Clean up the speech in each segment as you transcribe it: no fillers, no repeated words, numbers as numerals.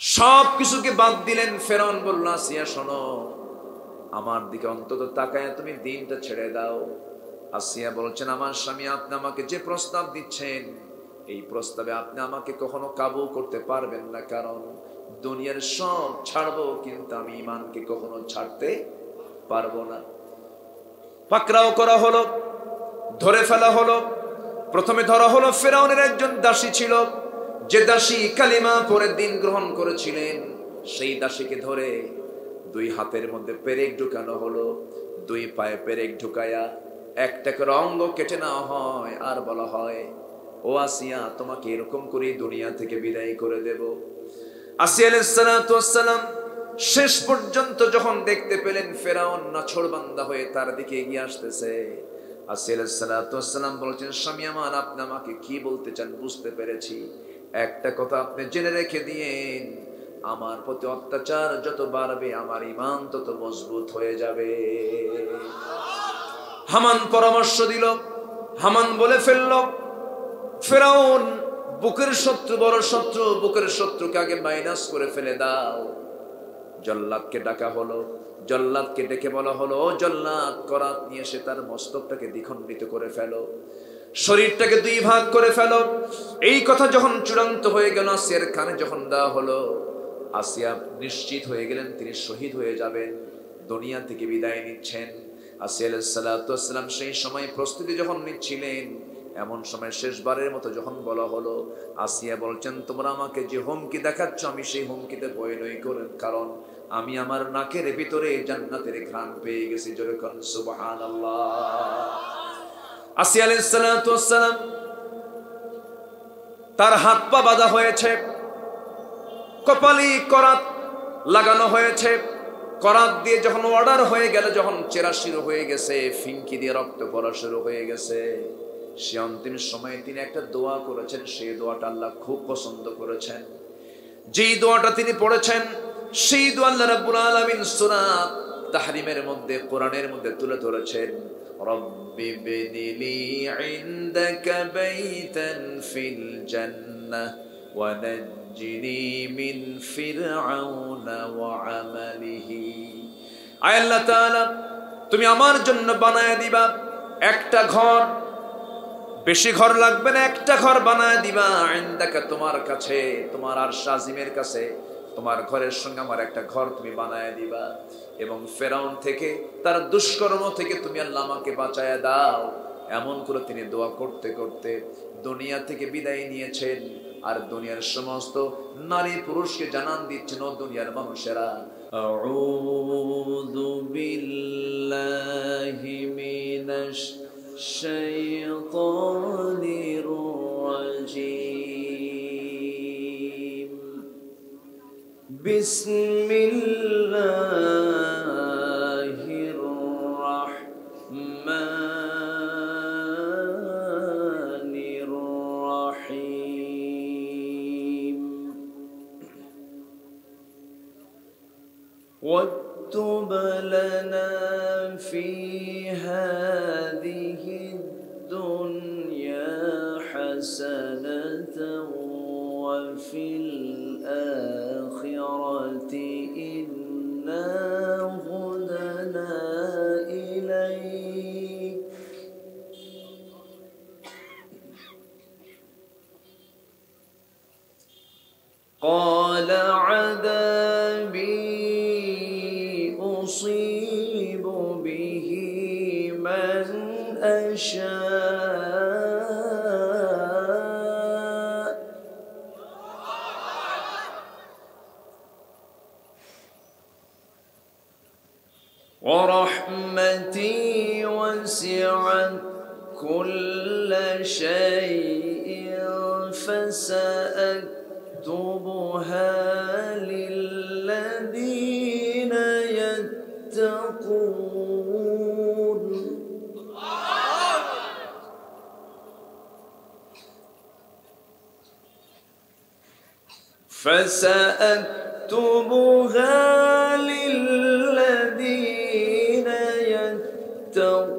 সব কিছুকে বাদ দিলেন। ফেরাউন বলল, আসিয়া শোনো, আমার দিকে অন্তত তাকায় তুমি দিনটা ছেড়ে দাও। আসিয়া বলছেন, আমার স্বামী, আপনি আমাকে যে প্রস্তাব দিচ্ছেন, এই প্রস্তাবে আপনি আমাকে কখনো কাবু করতে পারবেন না, কারণ দুনিয়ার সব ছাড়বো কিন্তু আমি ঈমানকে কখনো ছাড়তে পারবো না। পাকড়াও করা হলো, ধরে ফেলা হলো। প্রথমে ধরা হলো ফেরাউনের একজন দাসী ছিল, যে দাসী কালিমা পরে দিন গ্রহণ করেছিলেন। সেই দাসীকে ধরে দুই হাতের মধ্যে পেরেক ঢুকানো হলো, দুই পায়ে পেরেক ঢুকায়া একটা করে অঙ্গ কেটে নেওয়া হয়, আর বলা হয়, ও আসিয়া, তোমাকে এরকম করে দুনিয়া থেকে বিদায় করে দেব। আসিয়া আলাইহিস সালাতু ওয়াস সালাম শেষ পর্যন্ত যখন দেখতে পেলেন ফেরাউন নাছোড়বান্দা হয়ে তার দিকে এগিয়ে আসতেছে, আসিয়া আলাইহিস সালাতু ওয়াস সালাম বলছেন, স্বামী আমার, আপনি আমাকে কি বলতে চান বুঝতে পেরেছি। একটা কথা আপনি জেনে রেখে দিয়েন, আমার প্রতি অত্যাচার যত বাড়বে আমার ঈমান তত মজবুত হয়ে যাবে। হামান পরামর্শ দিল। হামান বলে ফেলল, ফেরাউন বুকের শত্রু, বড় শত্রু, বুকের শত্রুকে আগে মাইনাস করে ফেলে দাও। জল্লাদকে ডাকা হলো, জল্লাদকে ডেকে বলা হলো, ও জল্লাদ, করাত নিয়ে এসে তার মস্তকটাকে দ্বিখণ্ডিত করে ফেলো, শরীরটাকে দুই ভাগ করে ফেলো। এই কথা যখন চূড়ান্ত হয়ে গেল, আসিয়ার কানে যখন দেওয়া হলো, আসিয়া নিশ্চিত হয়ে গেলেন তিনি শহীদ হয়ে যাবেন, দুনিয়া থেকে বিদায় নিচ্ছেন। আসিয়া আলাইহিস সালাতু ওয়াস সালাম সেই সময় প্রস্তুতি যখন নিচ্ছিলেন, এমন সময় শেষবারের মতো যখন বলা হলো, আসিয়া বলছেন, তোমরা আমাকে যে হুমকি দেখাচ্ছ আমি সেই হুমকিতে ভয় নই, করেন, কারণ আমি আমার নাকের ভিতরে জান্নাতের ঘ্রাণ পেয়ে গেছি। জোরে কোন সুবহানাল্লাহ। আসিয়া আলাইহিস সালাতু ওয়াস সালাম তার হাত পা বাঁধা হয়েছে, কপালে করাত লাগানো হয়েছে। করাত দিয়ে যখন অর্ডার হয়ে গেল, যখন চেরা শুরু হয়ে গেছে, ফিঙ্কি দিয়ে রক্ত পড়া শুরু হয়ে গেছে, সে অন্তিম সময়ে তিনি একটা দোয়া করেছেন। সেই দোয়াটা আল্লাহ খুব পছন্দ করেছেন। যেই দোয়াটা তিনি পড়েছেন, সেই দোয়া আল্লাহ রাব্বুল আলামিন সূরা তাহরিমের মধ্যে, কোরআনের মধ্যে তুলে ধরেছেন। রব্বি বিনিলি ইনদাকা বাইতান ফিল জান্নাহ ওয়া নাজ্জিনি মিন ফিরআউনা ওয়া আমালিহি। আয় আল্লাহ তাআলা, তুমি আমার জন্য বানায় দিবা একটা ঘর, বেশি ঘর লাগবে না, একটা ঘর বানায় দিবা ইনদাকা, তোমার কাছে, তোমার আরশ আজিমের কাছে, তোমার ঘরের সঙ্গে আমার একটা ঘর তুমি বানায় দিবা, এবং ফেরাউন থেকে, তার দুষ্কর্ম থেকে তুমি আল্লাহ আমাকে বাঁচায়া দাও। এমন করে তিনি দোয়া করতে করতে দুনিয়া থেকে বিদায় নিয়েছেন। আর দুনিয়ার সমস্ত নারী পুরুষকে জানান দিচ্ছেন, ও দুনিয়ার মানুষেরা, আউযু বিল্লাহি মিনাশ শাইতানির রাজীম, বিসমিল্লাহির রাহমানির রাহিম। واكتب لنا في هذه الدنيا حسنة وفي الآخرة إنا هدنا إليك قال عذابي أصيب به من أشاء ورحمتي وسعت كل شيء فسأكتبها للذين يتقون فسأكتبها للذين يتقون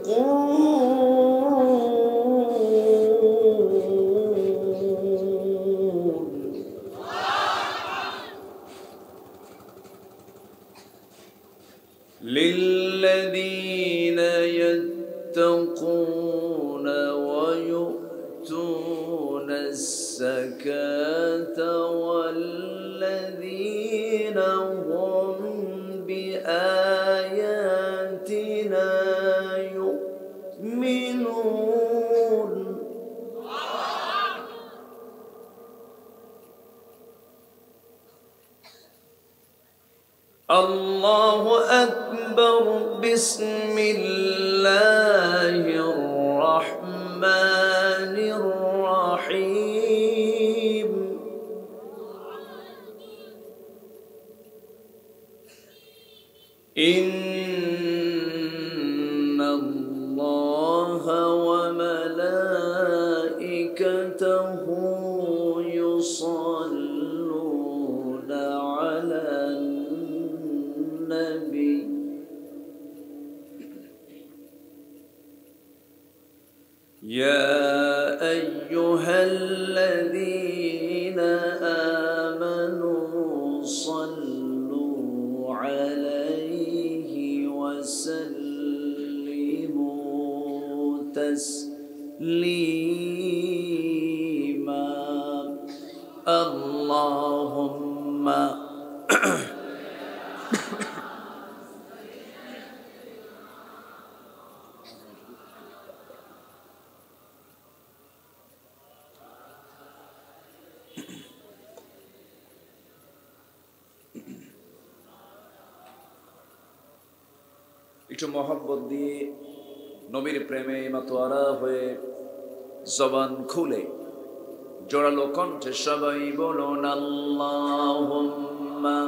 للذين يتقون ويؤتون الزكاة والذين هم بآياتنا يؤمنون. الله أكبر. بسم الله الرحمن الرحيم. إن الله وملائكته يصلون على النبي يا أيها الذين آمنوا صلوا عليه وسلموا تسليما. اللهم একটু মহব্বত দিয়ে নবীর প্রেমে মাতোয়ারা হয়ে জবান খুলে জোরালো কণ্ঠে সবাই বলুন আল্লাহুম্মা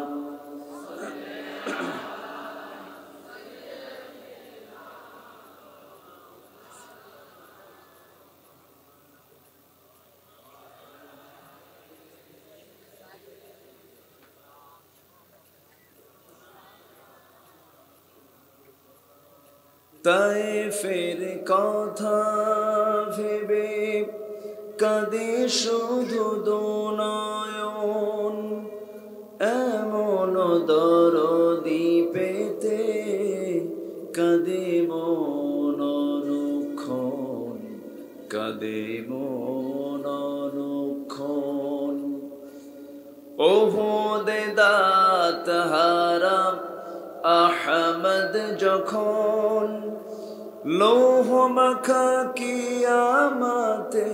তায়েফের কথা ভেবে কাঁদে শুধু দুনয়ন, এমন দরদি পেতে কাঁদে মন অনুক্ষণ, কাঁদে মন অনুক্ষণ। ওহুদে দাঁত হারা আহমদ যখন লৌহ মাখা কিয়ামতে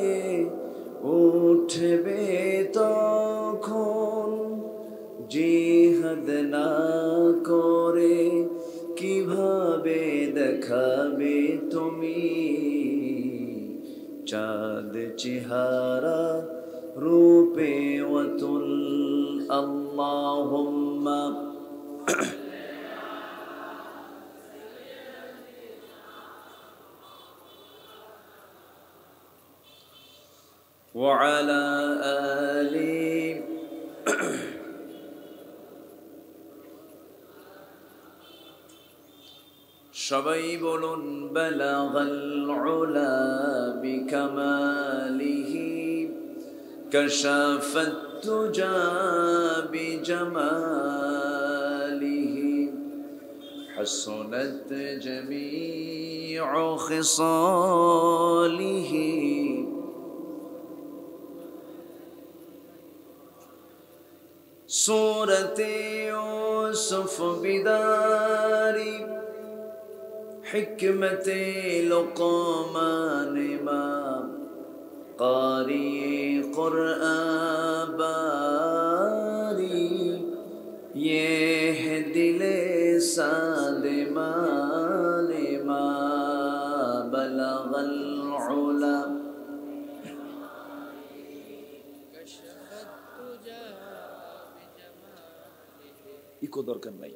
উঠবে তখন, জিহাদ না করে কিভাবে দেখাবে তুমি চাঁদ চেহারা রূপে ওয়াতুল। আল্লাহুম্মা وعلى آله সবাই বলুন বালাগাল উলা বিকামালিহি কাশাফাত তুজা বিজামালিহি হাসনাত জামিউ খিসালিহি। सूरते यूसुफ बिदारी हिकमते लुक़मान इमाम कारी क़ुरआन बारी, ये है दिले सादे माने मा बलगल उला। ইকো দরকার নাই।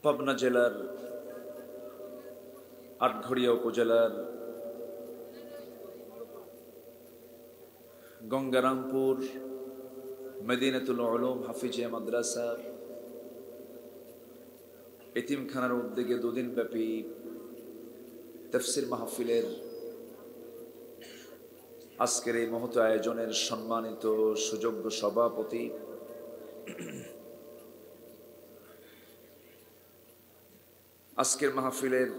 পাবনা জেলার আটঘরিয়া উপজেলার গঙ্গারামপুর মদিনাতুল উলুম হাফিজিয়া মাদ্রাসার এতিমখানার উদ্যোগে 2 দিন ব্যাপী তাফসীর মাহফিলের আজকের এই মহৎ আয়োজনের সম্মানিত সুযোগ্য সভাপতি আজকের মাহফিলের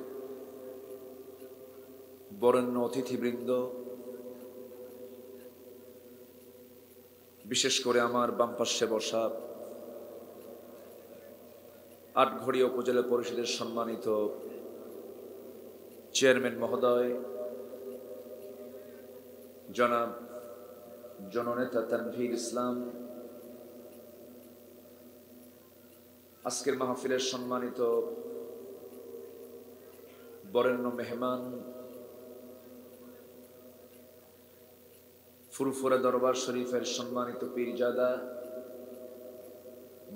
বরেণ্য অতিথিবৃন্দ, বিশেষ করে আমার বাম পাশে বসা আটঘরিয়া উপজেলা পরিষদের সম্মানিত চেয়ারম্যান মহোদয়, জনাব জননেতা তানভীর ইসলাম, আজকের মাহফিলের সম্মানিত বরেণ্য মেহমান, ফুরফুরা দরবার শরীফের সম্মানিত পীরজাদা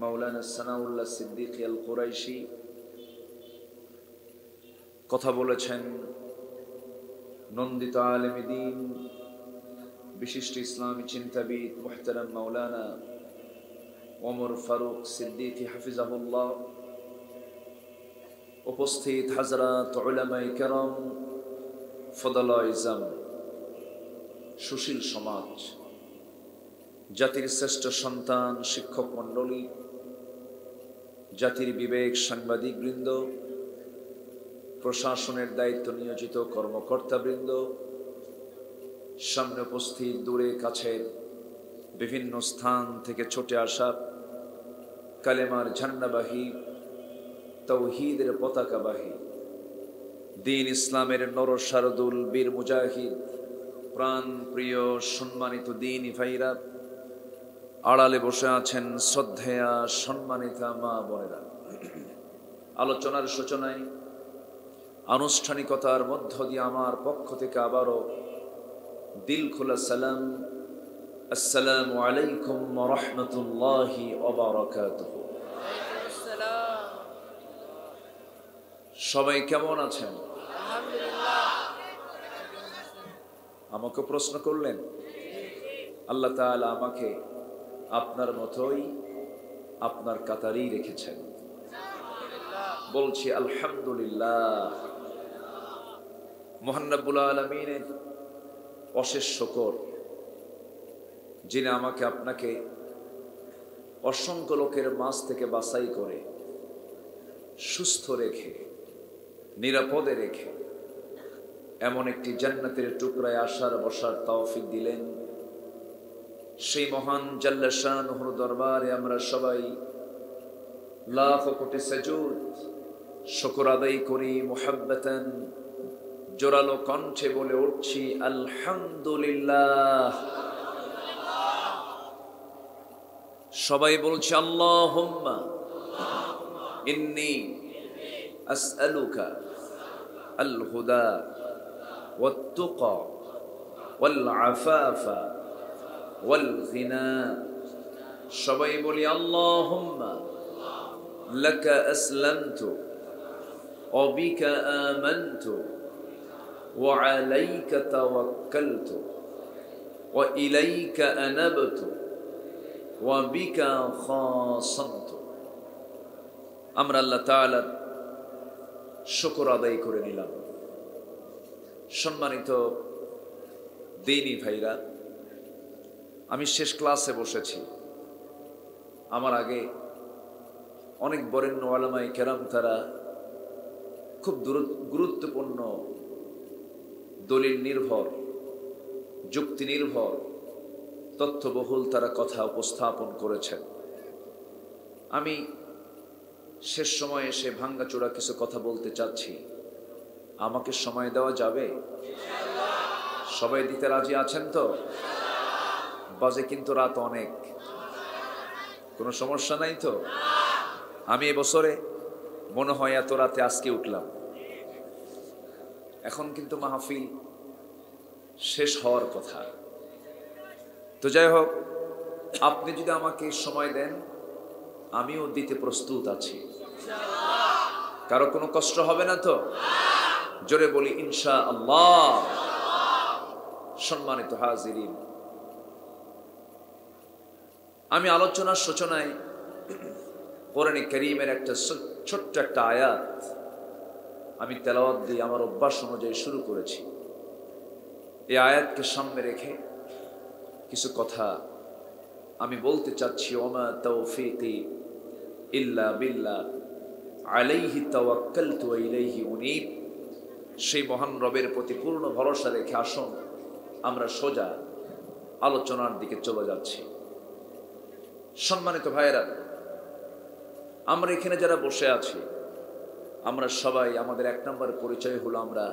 মাওলানা সানাউল্লাহ সিদ্দিকী আল কুরাইশি, কথা বলেছেন নন্দিত আলেম দ্বীন, বিশিষ্ট ইসলামী চিন্তাবিদ মুহতারাম মাওলানা ওমর ফারুক সিদ্দিকী হাফিজাহুল্লাহ, উপস্থিত হাজরাত উলামায়ে কেরাম, ফদলায়ে ইজাম, সুশীল সমাজ, জাতির শ্রেষ্ঠ সন্তান শিক্ষক মণ্ডলী, জাতির বিবেক সাংবাদিকবৃন্দ, প্রশাসনের দায়িত্ব নিয়োজিত কর্মকর্তাবৃন্দ, সামনে উপস্থিত দূরে কাছের বিভিন্ন স্থান থেকে ছুটে আসা কালেমার ঝান্ডাবাহী, তাওহীদের পতাকাবাহী, দ্বীন ইসলামের নরশারদুল বীর মুজাহিদ, প্রাণ প্রিয় সম্মানিত দ্বীনি ভাইরা, আড়ালে বসে আছেন শ্রদ্ধেয়া সম্মানিতা মা বোনেরা, আলোচনার সূচনায় আনুষ্ঠানিকতার মধ্য দিয়ে আমার পক্ষ থেকে আবারও দিল খোলা সালাম, আসসালামু আলাইকুম ওয়া রাহমাতুল্লাহি ওয়া বারাকাতুহু। সবাই কেমন আছেন? আমাকে প্রশ্ন করলেন। আল্লাহ তাআলা আমাকে আপনার মতোই আপনার কাতারেই রেখেছেন, বলছি আলহামদুলিল্লাহ। মহান রব্বুল আলামিনের অশেষ শুকর, যিনি আমাকে আপনাকে অসংখ্য লোকের মাঝ থেকে বাছাই করে সুস্থ রেখে নিরাপদে রেখে এমন একটি জান্নাতের টুকরায় আসার বসার তৌফিক দিলেন। সেই মহান জাল্লা শানুহুর দরবারে আমরা সবাই লাখ কোটি সাজুদ শুকর আদায় করি, মুহাব্বাতান জোরালো কণ্ঠে বলে উঠছি আলহামদুলিল্লাহ। সবাই বলছি আল্লাহুম্মা ইন্নী আসআলুকা আল হুদা ওয়াত তুকা ওয়াল আফাফা ওয়াল গিনা। সবাই বলি আল্লাহুম্মা লাকা আসলামতু ওয়া বিকা আমানতু ওয়া আলাইকা তাওয়াক্কালতু ওয়া ইলাইকা আনাবতু ওয়া বিকা খাসামতু। আমরা আল্লাহ তাআলার শুকর আদায় করে নিলাম। সম্মানিত দ্বীনি ভাইরা, আমি শেষ ক্লাসে বসেছি। আমার আগে অনেক বরেণ্য উলামায়ে কেরাম তারা খুব গুরুত্বপূর্ণ দলিল নির্ভর, যুক্তি নির্ভর, তথ্যবহুল তারা কথা উপস্থাপন করেছেন। আমি শেষ সময়ে এসে ভাঙ্গাচোরা কিছু কথা বলতে চাচ্ছি। আমাকে সময় দেওয়া যাবে? সবাই দিতে রাজি আছেন তো? বাজে কিন্তু রাত অনেক, কোনো সমস্যা নাই তো? আমি এবছরে মনে হয় এত রাতে আজকে উঠলাম। এখন কিন্তু মাহফিল শেষ হওয়ার কথা। তো যাই হোক, আপনি যদি আমাকে সময় দেন আমিও দিতে প্রস্তুত আছি। কারো কোনো কষ্ট হবে না তো? জোরে বলি ইনশাআল্লাহ। সম্মানিত হাজিরিন, আমি আলোচনার সূচনায় কোরআনে কারীমের একটা ছোট্ট একটা আয়াত আমি তেলাওয়াত দিয়ে আমার অভ্যাস অনুযায়ী শুরু করেছি। এই আয়াতকে সামনে রেখে কিছু কথা আমি বলতে চাচ্ছি। ওমা তাওফীকি ইল্লা বিল্লাহ আলাইহি তাওয়াক্কালতু ওয়া ইলাইহি উনীব। সেই মহান রবের প্রতি পূর্ণ ভরসা রেখে আসুন আমরা সোজা আলোচনার দিকে চলে যাচ্ছি। সম্মানিত ভাইয়েরা, আমরা এখানে যারা বসে আছি আমরা সবাই, আমাদের এক নম্বর পরিচয় হলো আমরা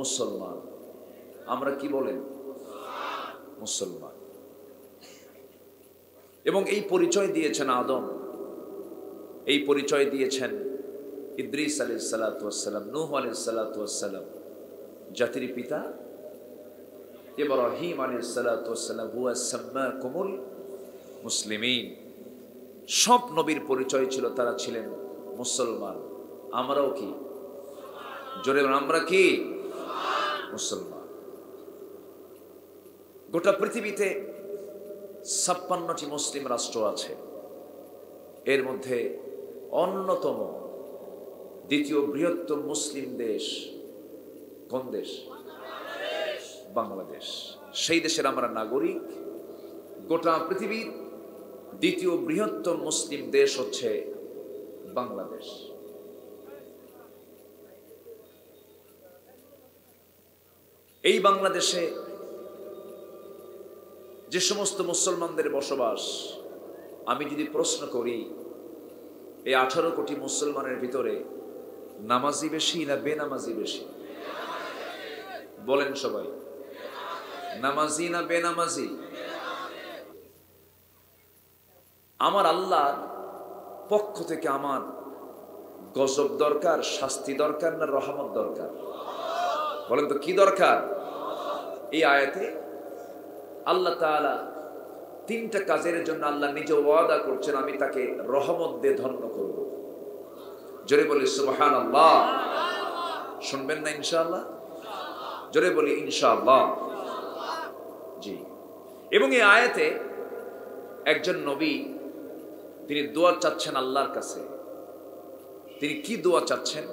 মুসলমান। আমরা কি বলেন? মুসলমান। এবং এই পরিচয় দিয়েছেন আদম, এই পরিচয় দিয়েছেন ইদ্রিস আলাইহিস সালাতু ওয়াস সালাম, নূহ আলাইহিস সালাতু ওয়াস সালাম, জাতির পিতা ইব্রাহিম আলাইহিস সালাতু ওয়াস সালাম, হুয়া সাম্মাকুমুল মুসলিমিন। সব নবীর পরিচয় ছিল তারা ছিলেন মুসলমান। আমরাও কি? জোরে আমরা কি? মুসলমান। গোটা পৃথিবীতে 56টি মুসলিম রাষ্ট্র আছে। এর মধ্যে অন্যতম দ্বিতীয় বৃহত্তম মুসলিম দেশ কোন দেশ? বাংলাদেশ। সেই দেশের আমরা নাগরিক। গোটা পৃথিবীর দ্বিতীয় বৃহত্তম মুসলিম দেশ হচ্ছে বাংলাদেশ। এই বাংলাদেশে যে সমস্ত মুসলমানদের বসবাস, আমি যদি প্রশ্ন করি এই 18 কোটি মুসলমানের ভিতরে নামাজি বেশি না বেনামাজি বেশি? বলেন সবাই, নামাজি না বেনামাজি? আমার আল্লাহর পক্ষ থেকে আমার গজব দরকার, শাস্তি দরকার না রহমত দরকার? বলেন তো কি দরকার? এই আয়াতে আল্লাহ তাআলা 3টা কাজের জন্য আল্লাহ নিজে ওয়াদা করছেন, আমি তাকে রহমত দিয়ে ধন্য করব। জোরে বলি সুবহানাল্লাহ। শুনবেন না ইনশাআল্লাহ? জোরে বলি ইনশাআল্লাহ। জি। এবং এই আয়াতে একজন নবী তিনি দোয়া চাচ্ছেন আল্লাহর কাছে। তিনি কি দোয়া চাচ্ছেন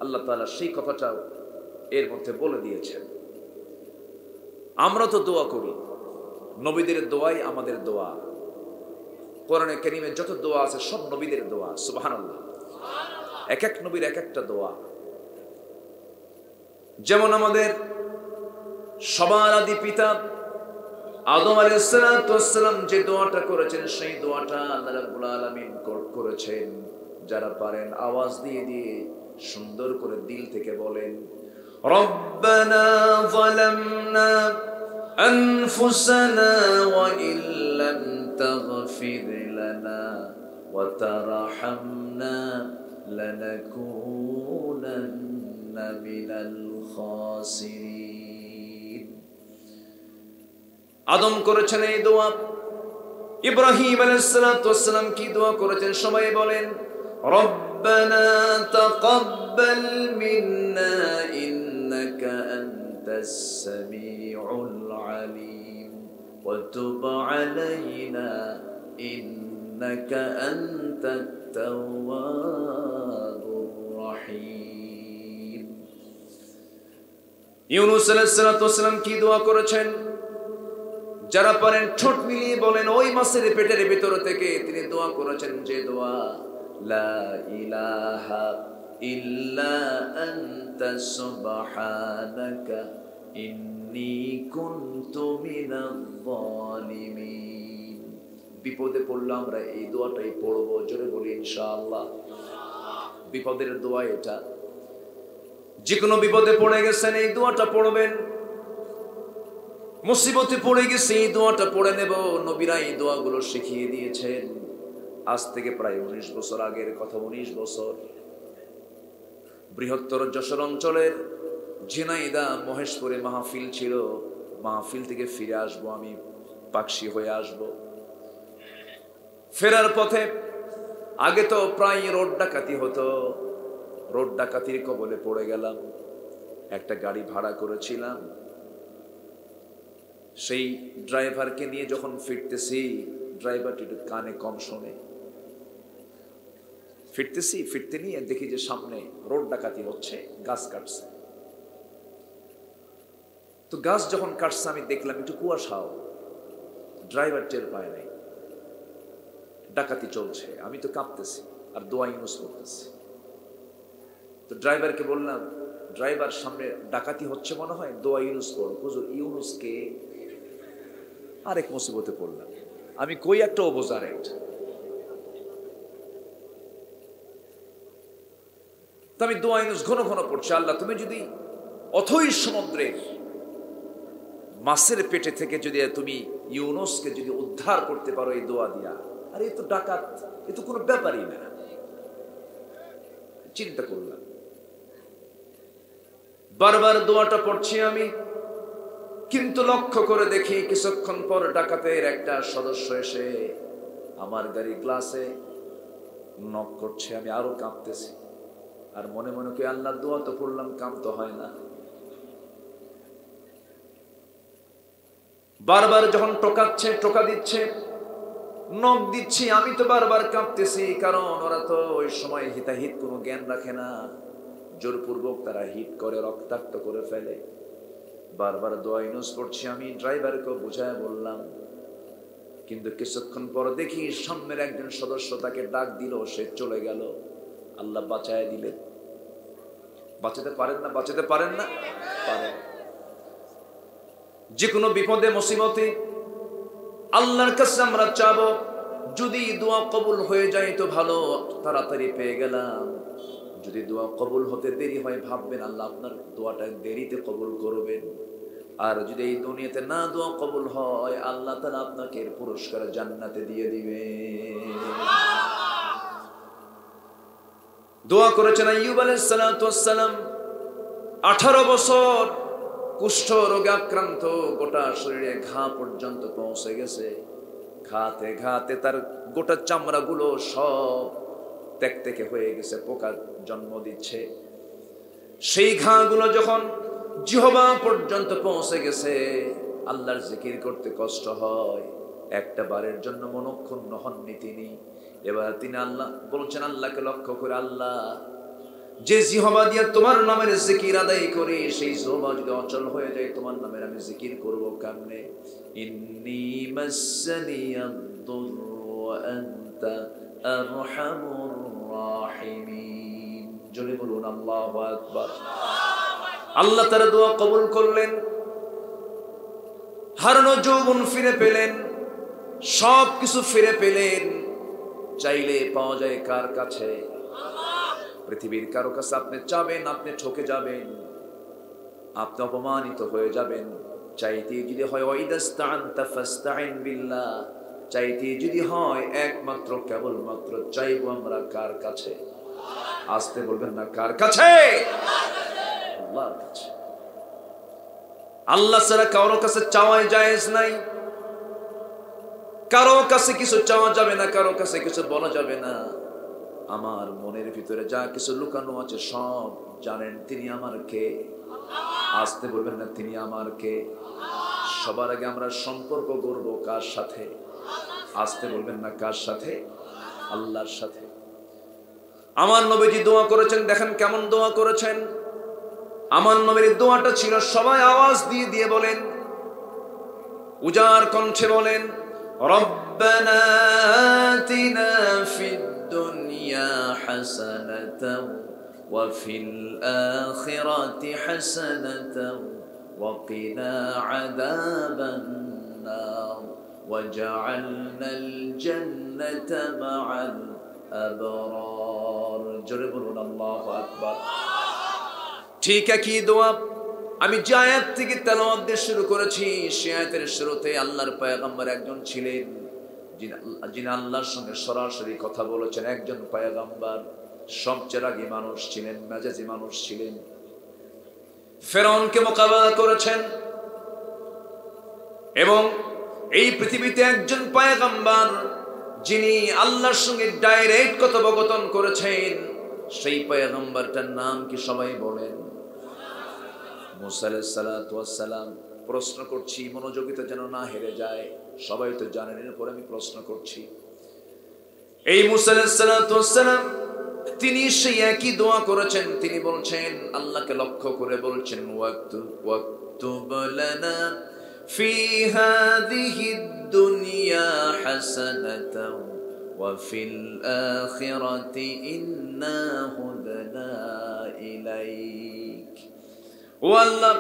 আল্লাহ তাআলা সেই কথাটা এর মধ্যে বলে দিয়েছেন। আমরা তো দোয়া করি, নবীদের দোয়াই আমাদের দোয়া। কোরআনে কারীমে যত দোয়া আছে সব নবীদের দোয়া। সুবহানাল্লাহ। এক এক নবীর এক একটা দোয়া। যেমন আমাদের সবার আদি পিতা আদম আলাইহিস সালাতু ওয়াস সালাম যে দোয়াটা করেছেন সেই দোয়াটা আল্লাহ রাব্বুল আলামিন করেছেন। যারা পারেন আওয়াজ দিয়ে দিয়ে সুন্দর করে দিল থেকে বলেন, রব্বানা যালামনা আনফুসানা ওয়া ইল্লাম তাগফির লানা ওয়া তারহামনা লানাকুনান্না মিনাল খাসিরিন। আদম করেছেন এই দোয়া। ইব্রাহিম আলাইহিস সালাতু ওয়াস সালাম কি দোয়া করেছেন সবাই বলেন, রব্বানা তাকাব্বাল মিন্না ইন্নাকা আনতাস সামিউল আলিম ওয়া তুব আলাইনা ইন্নাকা আনতাত তাওয়াবুর রহিম। ইউনূস আলাইহিস সালাতু ওয়াস সালাম কি দোয়া করেছেন? যারা পারেন ঠোঁট মিলিয়ে বলেন, ওই মাছের পেটের ভিতর থেকে তিনি দোয়া করেছেন যে দোয়া, লা ইলাহা ইল্লা আনতা সুবহানাকা ইন্নী কুনতু মিনাজ জালিমিন। বিপদে পড়লে আমরা এই দোয়াটাই পড়বো। জোরে বলি ইনশাআল্লাহ। বিপদের দোয়া এটা। যে কোনো বিপদে পড়ে গেছেন এই দোয়াটা পড়বেন। মুসিবতে পড়ে গেছে এই দোয়াটা পড়ে নেব। নবীরা এই দোয়াগুলো শিখিয়ে দিয়েছেন। আজ থেকে প্রায় 19 বছর আগের কথা। 19 বছর বৃহত্তর যশোর অঞ্চলের ঝিনাইদহ মহেশপুরে মাহফিল ছিল। মাহফিল থেকে ফিরে আসবো, আমি পাকশি হয়ে আসব। ফেরার পথে আগে তো প্রায় রোড ডাকাতি হতো। রোড ডাকাতির কবলে পড়ে গেলাম। একটা গাড়ি ভাড়া করেছিলাম। সেই ড্রাইভারকে নিয়ে যখন ফিরতেছি, ড্রাইভারটি একটু কানে কম শোনে। ফিরতে নিয়ে দেখি যে সামনে রোড ডাকাতি হচ্ছে, গাছ কাটছে। তো গাছ যখন কাটছে আমি দেখলাম একটু কুয়াশাও, ড্রাইভার টের পায় নাই, ডাকাতি চলছে। আমি তো কাঁপতেছি আর দোয়া ইউনুস করতেছি। তো ড্রাইভারকে বললাম, ড্রাইভার সামনে ডাকাতি হচ্ছে মনে হয়, দোয়া ইউনুস পড়ো। হুজুর ইউনুসকে আরেক মুসিবতে পড়লাম, আমি কই একটা ও বোঝার একটা। তো আমি দোয়া ইউনুস ঘন ঘন পড়ছি, আল্লাহ তুমি যদি অথই সমুদ্রের মাছের পেটে থেকে যদি তুমি ইউনুসকে যদি উদ্ধার করতে পারো এই দোয়া দিয়া, আর এ তো ডাকাত, এ তো কোনো ব্যাপারই না। চিন্তা করলাম, বারবার দোয়াটা পড়ছি আমি, কিন্তু লক্ষ্য করে দেখি কিছুক্ষণ পর ডাকাতের একটা সদস্য এসে আমার গাড়ি গ্লাসে নক করছে। আমি আরো কাঁপতেছি আর মনে মনে কি আল্লাহ দোয়া তো পড়লাম, কাম তো হয় না। বারবার যখন টোকাচ্ছে, টোকা দিচ্ছে, নখ দিচ্ছি, আমি তো বারবার কাঁপতেছি, কারণ ওরা তো ওই সময় হিতাহিত কোনো জ্ঞান রাখে না, জোরপূর্বক তারা হিট করে রক্তাক্ত করে ফেলে। বারবার দোয়া ইউনুস পড়ছি আমি, ড্রাইভারকে বুঝায় বললাম, কিন্তু কিছুক্ষণ পর দেখি সামনের একজন সদস্য তাকে ডাক দিল, সে চলে গেল। আল্লাহ বাঁচায় দিলেন। বাঁচাতে পারেন না? বাঁচাতে পারেন না? পারেন। যে কোনো বিপদে মুসিবতে আল্লাহর কাছে আমরা চাবো, যদি দোয়া কবুল হয়ে যায় তো ভালো, তাড়াতাড়ি পেয়ে গেলাম। যদি দোয়া কবুল হতে দেরি হয়, ভাববেন আল্লাহ আপনার দোয়াটা দেরিতে কবুল করবেন। আর যদি এই দুনিয়াতে না দোয়া কবুল হয়, আল্লাহ তাআলা আপনাকে এর পুরস্কার জান্নাতে দিয়ে দিবে। দোয়া করেছেন আইয়ুব আলাইহিস সালাতু ওয়াস সালাম, 18 বছর কুষ্ঠ রোগে আক্রান্ত, গোটা শরীরে ঘা পর্যন্ত পৌঁছে গেছে। ঘাতে ঘাতে তার গোটা চামড়াগুলো সব তেকতেকে হয়ে গেছে, পোকা জন্ম দিচ্ছে। সেই ঘাগুলো যখন জিহ্বা পর্যন্ত পৌঁছে গেছে, আল্লাহর জিকির করতে কষ্ট হয়। একটা বারের জন্য মনক্ষুণ্ণ হননি তিনি। এবার তিনি আল্লাহ বলছেন, আল্লাহকে লক্ষ্য করে, আল্লাহ যে জিহ্বা দিয়ে তোমার নামের জিকির আদায় করি, সেই জিহ্বা যদি অচল হয়ে যায়, তোমার নামের আমি জিকির করব কেমনে? ইন্নী মাসসানিয়াদ-দুররু ওয়া আনতা আরহামুর রাহিমিন। জোরে বলুন আল্লাহু আকবার। আল্লাহ তার দোয়া কবুল করলেন, হারানো যৌবন ফিরে পেলেন, সব কিছু ফিরে পেলেন। চাইলে পাওয়া যায় কার কাছে? পৃথিবীর কারো কাছে আপনি চাবেন, আপনি ঠকে যাবেন, আপনি অপমানিত হয়ে যাবেন। চাইতে যদি হয় ওয়াইদাস্তাআনতা ফাস্তাইন বিল্লাহ, চাইতে যদি হয় একমাত্র কেবলমাত্র চাইবো আমরা কার কাছে? আসতে বলবেন না, কার কাছে? আল্লাহর কাছে। আল্লাহ ছাড়া কারো কাছে চাওয়াই জায়েজ নাই। কারো কাছে কিছু চাওয়া যাবে না, কারো কাছে কিছু বলা যাবে না। আমার মনের ভিতরে যা কিছু লুকানো আছে সব জানেন তিনি আমার কে। আসতে বলবেন না, তিনি আমার কে। সবার আগে আমরা সম্পর্ক গড়ব কার সাথে? আসতে বলবেন না, কার সাথে? আল্লাহর সাথে। আমার নবীজি দোয়া করেছেন, দেখেন কেমন দোয়া করেছেন। আমার নবীর দোয়াটা ছিল, সবাই আওয়াজ দিয়ে দিয়ে বলেন, উজাড় কণ্ঠে বলেন, রব্বানা আতিনা ফিদ দুনিয়া হাসানাতাও ওয়া ফিল আখিরাতি হাসানাতাও ওয়া কিনা আযাবান নার ওয়াজআলনাল জান্নাতা মা'আল আবরার। জোরে বলুন আল্লাহু আকবার। ঠিক একই দোয়া আমি যে আয়াত থেকে তেলাওয়াত দিয়ে শুরু করেছি, সে আয়াতের শুরুতে আল্লাহর পয়গম্বর একজন ছিলেন, যিনি আল্লাহর সঙ্গে সরাসরি কথা বলেছেন। একজন পয়গম্বর, সবচেয়ে রাগী মানুষ ছিলেন, মেজাজি মানুষ ছিলেন, ফেরাউনকে মোকাবেলা করেছেন। এবং এই পৃথিবীতে একজন পয়গম্বর যিনি আল্লাহর সঙ্গে ডাইরেক্ট কথোপকথন করেছেন, সেই পয়গম্বরটার নাম কি সবাই বলেন? মুসা আলাইহিস সালাতু ওয়াস সালাম। প্রশ্ন করছি, মনোযোগিতা যেন না হেরে যায়, সবাই তো জানেন, এরপর আমি প্রশ্ন করছি। এই মুসা আলাইহিস সালাতু ওয়াস সালাম তিনি সেই একই দোয়া করেছেন। তিনি বলছেন, আল্লাহকে লক্ষ্য করে বলছেন, ওয়াক্তুব লানা ফি হাযিহিদ দুনিয়া হাসানাতাও ওয়া ফিল আখিরাতি ইন্না হুদনা ইলাইক। ও আল্লাহ,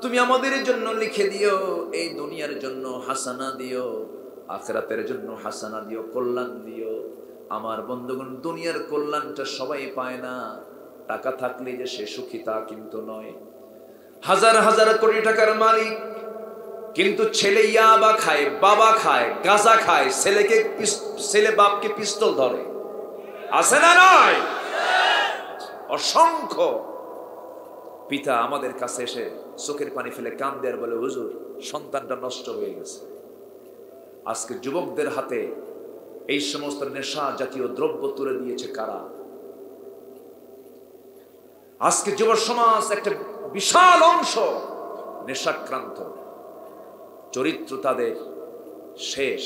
তুমি আমাদের জন্য লিখে দিও, এই দুনিয়ার জন্য হাসানা দিও, আখিরাতের জন্য হাসানা দিও, কল্যাণ দিও। আমার বন্ধুগণ, দুনিয়ার কল্যাণটা সবাই পায় না। টাকা থাকলে যে সে সুখী তা কিন্তু নয়। হাজার হাজার কোটি টাকার মালিক, কিন্তু ছেলে ইয়াবা খায়, বাবা খায়, গাঁজা খায়, ছেলে বাপকে পিস্তল ধরে, আছে না নয়? অসংখ্য পিতা আমাদের কাছে এসে চোখের পানি ফেলে কান্দে আর বলে, হুজুর সন্তানটা নষ্ট হয়ে গেছে। আজকে যুবকদের হাতে এই সমস্ত নেশা জাতীয় দ্রব্য তুলে দিয়েছে কারা? আজকে যুব সমাজ একটা বিশাল অংশ নেশাক্রান্ত, চরিত্র তাদের শেষ,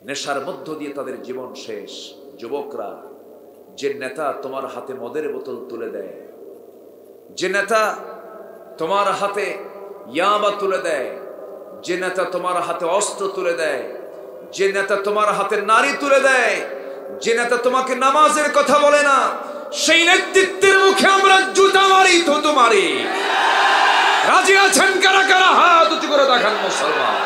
নেশার মধ্য দিয়ে তাদের জীবন শেষ। যুবকরা, যে নেতা তোমার হাতে মদের বোতল তুলে দেয়, যে নেতা তোমার হাতে ইয়াবা তুলে দেয়, যে নেতা তোমার হাতে অস্ত্র তুলে দেয়, যে নেতা তোমার হাতে নারী তুলে দেয়, যে নেতা তোমাকে নামাজের কথা বলে না, সেই নেতৃত্বের মুখে আমরা জুতা মারি, থুতু মারি। রাজি আছেন কারা কারা? হাত উঁচু করে দেখান মুসলমান।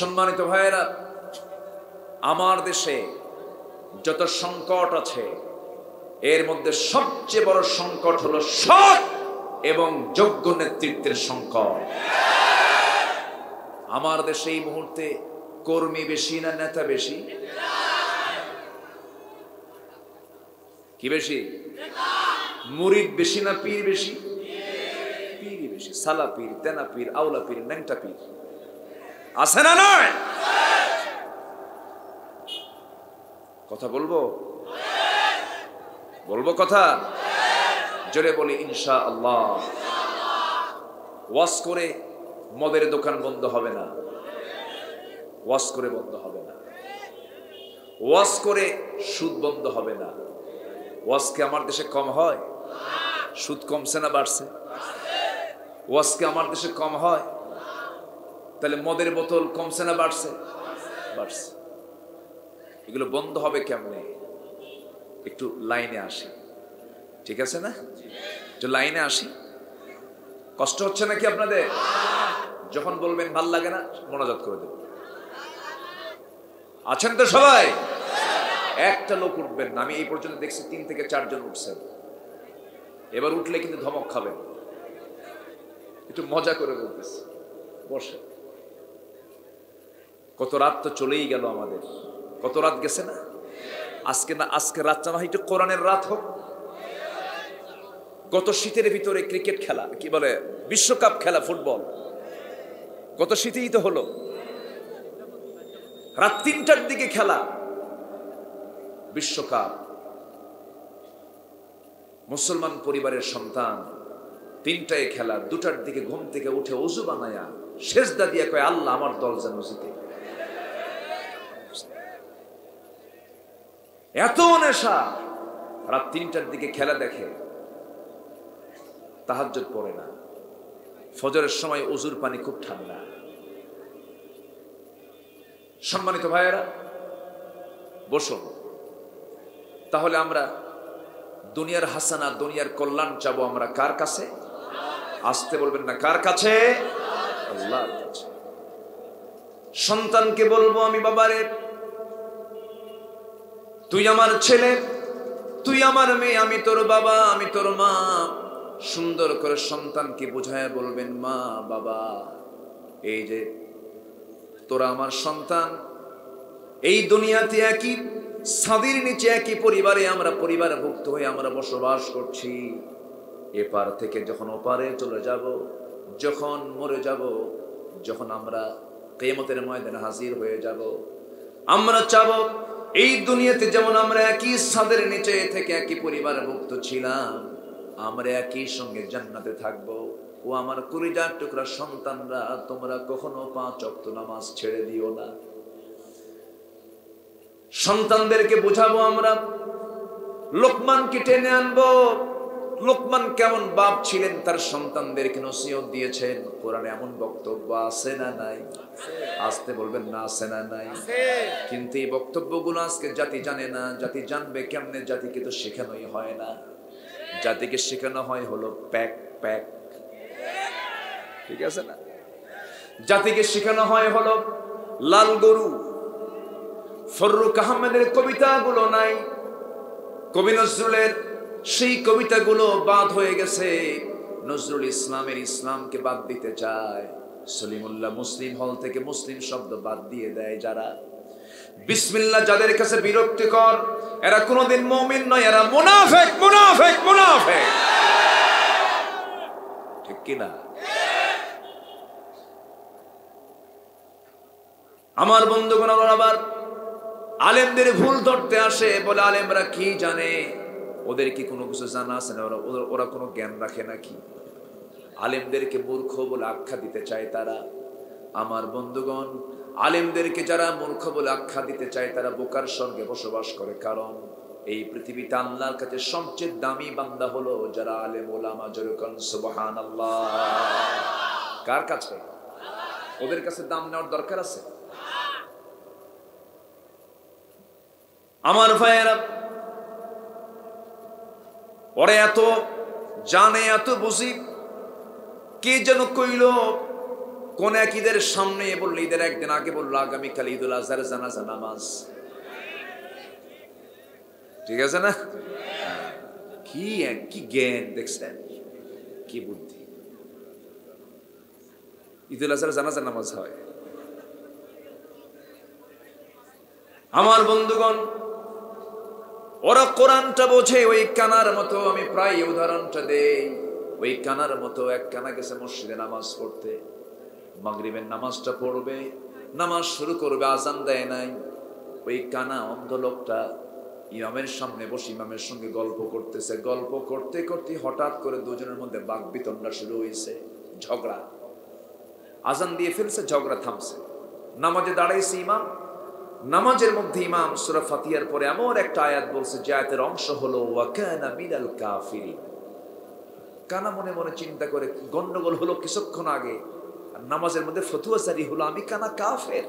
সম্মানিত ভাইয়েরা, আমার দেশে যত সংকট আছে এর মধ্যে সবচেয়ে বড় সংকট হলো সৎ এবং যোগ্য নেতৃত্বের সংকট। আমার দেশে এই মুহূর্তে কর্মী বেশি না নেতা বেশি? কি বেশি? মুরিদ বেশি না পীর বেশি? পীর বেশি। সালা পীর, তেনা পীর, আউলা পীর, ন্যাংটা পীর, আছে না নয়? কথা বলবো কথা জোরে বলি ইনশাআল্লাহ। ওয়াজ করে মদের দোকান বন্ধ হবে না, ওয়াজ করে বন্ধ হবে না। ওয়াজ করে সুদ বন্ধ হবে না। ওয়াজ কি আমার দেশে কম হয়? সুদ কমছে না বাড়ছে? ওয়াজ কি আমার দেশে কম হয়? তাহলে মদের বোতল কমছে না বাড়ছে? বাড়ছে। এগুলো বন্ধ হবে কেমনে? একটু লাইনে আসি, ঠিক আছে না? যে লাইনে আসি। কষ্ট হচ্ছে নাকি আপনাদের? যখন বলবেন ভাল লাগে না, মনোযোগ করে দেব। আছেন তো সবাই? একটা লোক উঠবেন না। আমি এই পর্যন্ত দেখছি 3 থেকে 4 জন উঠছেন। এবার উঠলে কিন্তু ধমক খাবেন। একটু মজা করে বলতেছি, বসে। কত রাত তো চলেই গেল আমাদের, কত রাত গেছে না? আজকে রাতটা না একটু কোরআনের রাত হোক। গত শীতের ভিতরে ক্রিকেট খেলা, কি বলে, বিশ্বকাপ খেলা, ফুটবল গত শীতেই তো হলো। রাত 3টার দিকে খেলা, বিশ্বকাপ। মুসলমান পরিবারের সন্তান, 3টায় খেলা, 2টার দিকে ঘুম থেকে উঠে ওযু বানায়া সেজদা দিয়া কয়, আল্লাহ আমার দল যেন জিতে। এত নেশা। রাত 3টার দিকে খেলা দেখে, তাহাজ্জুদ পড়ে না। ফজরের সময় ওযুর পানি খুব ঠান্ডা। সম্মানিত ভাইয়েরা, বসুন। তাহলে আমরা দুনিয়ার হাসানা, দুনিয়ার কল্যাণ চাবো আমরা কার কাছে? আসতে বলবেন না, কার কাছে? আল্লাহর কাছে। সন্তানকে বলবো, আমি বাবারে, তুই আমার ছেলে, তুই আমার মেয়ে, আমি তোর বাবা, আমি তোর মা। সুন্দর করে সন্তানকে বোঝায় বলবেন, মা বাবা, এই যে তোরা আমার সন্তান, এই দুনিয়াতে একই ছাদের নিচে একই পরিবারে আমরা পরিবারভুক্ত হয়ে আমরা বসবাস করছি। এপার থেকে যখন ওপারে চলে যাব, যখন মরে যাব, যখন আমরা কিয়ামতের ময়দানে হাজির হয়ে যাব, আমরা চাবো এই দুনিয়াতে যেমন আমরা একই ছাদের নিচে থেকে একই পরিবারে মুক্ত ছিলাম, আমরা একই সঙ্গে জান্নাতে থাকবো। ও আমার কলিজার টুকরা সন্তানরা, তোমরা কখনো 5 ওয়াক্ত নামাজ ছেড়ে দিও না। সন্তানদেরকে বোঝাবো আমরা, লোকমানকে টেনে আনবো। লোকমান কেমন বাপ ছিলেন, তার সন্তানদেরকে নসিহত দিয়েছেন। কোরআনে এমন বক্তব্য আছে না নাই? আসতে বলবেন না, আছে না নাই? কিন্তু এই বক্তব্যগুলো আজকে জাতি জানে না। জাতি জানবে কেমনে? জাতিকে তো শেখানোই হয় না। জাতিকে শেখানো হয় হলো প্যাক প্যাক, ঠিক আছে না? জাতিকে শেখানো হয় হলো লাল গরু। ফররুখ আহমেদের কবিতাগুলো নাই, কবি নজরুলের সেই কবিতাগুলো বাদ হয়ে গেছে। নজরুল ইসলামের ইসলামকে বাদ দিতে চায়। সলিমুল্লাহ মুসলিম হল থেকে মুসলিম শব্দ বাদ দিয়ে দেয় যারা। বিসমিল্লাহ যাদের কাছে বিরক্তিকর, এরা কোনোদিন মুমিন নয়, এরা মুনাফিক মুনাফিক মুনাফিক, ঠিক কি না? আমার বন্ধুগণ, আবার আলেমদের ভুল ধরতে আসে, বলে আলেমরা কি জানে? ওদের কি কোনো কিছু জানা আছে না? ওরা কোনো জ্ঞান রাখে নাকি? আলেমদেরকে মূর্খ বলে আখ্যা দিতে চায় তারা। আমার বন্ধুগণ, আলেমদেরকে যারা মূর্খ বলে আখ্যা দিতে চায় তারা বোকার সঙ্গে বসবাস করে। কারণ এই পৃথিবীতে আল্লাহর কাছে সবচেয়ে দামি বান্দা হলো যারা আলেম ওলামা। যেরকম সুবহানাল্লাহ। কার কাছে? ওদের কাছে দাম নেওয়ার দরকার আছে? আমার ভাইয়েরা, ওরা এত জানে, এত বুঝি। কে যেন কইল কোন এক ঈদের সামনে বললো, ঈদের একদিন আগে বললো আগামীকাল ঈদুল আজহার জানাজা নামাজ, ঠিক আছে না? কি কি জ্ঞান দেখছেন, কি বুদ্ধি! ঈদুল আজহার জানাজা নামাজ হয়। আমার বন্ধুগণ, ওরা কোরআনটা বোঝে ওই কানার মতো। আমি প্রায় উদাহরণটা দেই। ওই কানার মতো এক কানা গেছে মসজিদে নামাজ পড়তে। মাগরিবের নামাজটা পড়বে, নামাজ শুরু করবে, আজান দেয় নাই। ওই কানা অন্ধ লোকটা ইমামের সামনে বসে ইমামের সঙ্গে গল্প করতেছে। গল্প করতে করতে হঠাৎ করে দুজনের মধ্যে বাকবিতণ্ডা শুরু হয়েছে, ঝগড়া। আজান দিয়ে ফেলছে, ঝগড়া থামছে। নামাজে দাঁড়াইছে ইমাম। নামাজের মধ্যে ইমাম সূরা ফাতিহার পরে এমন একটা আয়াত বলছে যে আয়াতের অংশ হলো ওয়া কানা মিনাল কাফিরিন। কানা মনে মনে চিন্তা করে, গন্ডগোল হলো কিছুক্ষণ আগে, আর নামাজের মধ্যে ফতোয়া জারি হলো আমি কানা কাফের।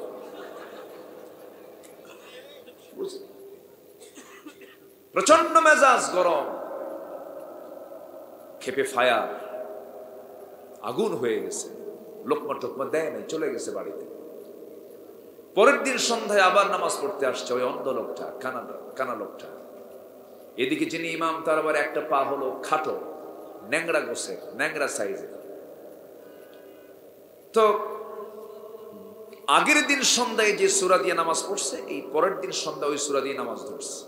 প্রচন্ড মেজাজ গরম, খেপে ফায়ার, আগুন হয়ে গেছে। লোকমা টোকমা দেয় নাই, চলে গেছে বাড়িতে। পরের দিন সন্ধ্যায় আবার নামাজ পড়তে আসছে ওই অন্ধ লোকটা, কানা লোকটা। এদিকে যিনি ইমাম, তার আবার একটা পা হলো খাটো, ন্যাংরা গোছের, ন্যাংরা সাইজের। তো আগের দিন সন্ধ্যায় যে সূরা দিয়ে নামাজ পড়ছে, এই পরের দিন সন্ধ্যায় ওই সূরা দিয়ে নামাজ ধরছে।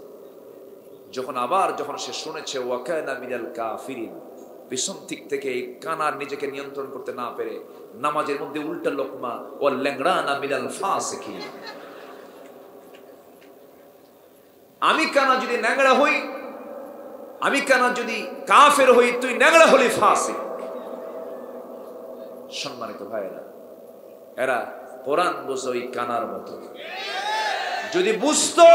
যখন সে শুনেছে ওয়া কানা মিনাল কাফিরিন, পিছন দিক থেকে এই কানার নিজেকে নিয়ন্ত্রণ করতে না পেরে নামাজের মধ্যে উল্টা লোকমা ও ল্যাংড়ানা মিনাল ফাসিকিন। আমি কানা যদি ন্যাংড়া হই, আমি কানা যদি কাফের হই, তুই ন্যাংড়া হলি ফাসিক। সম্মানিত ভাইয়েরা, এরা কোরআন বোঝে ওই কানার মতো। যদি বুঝতো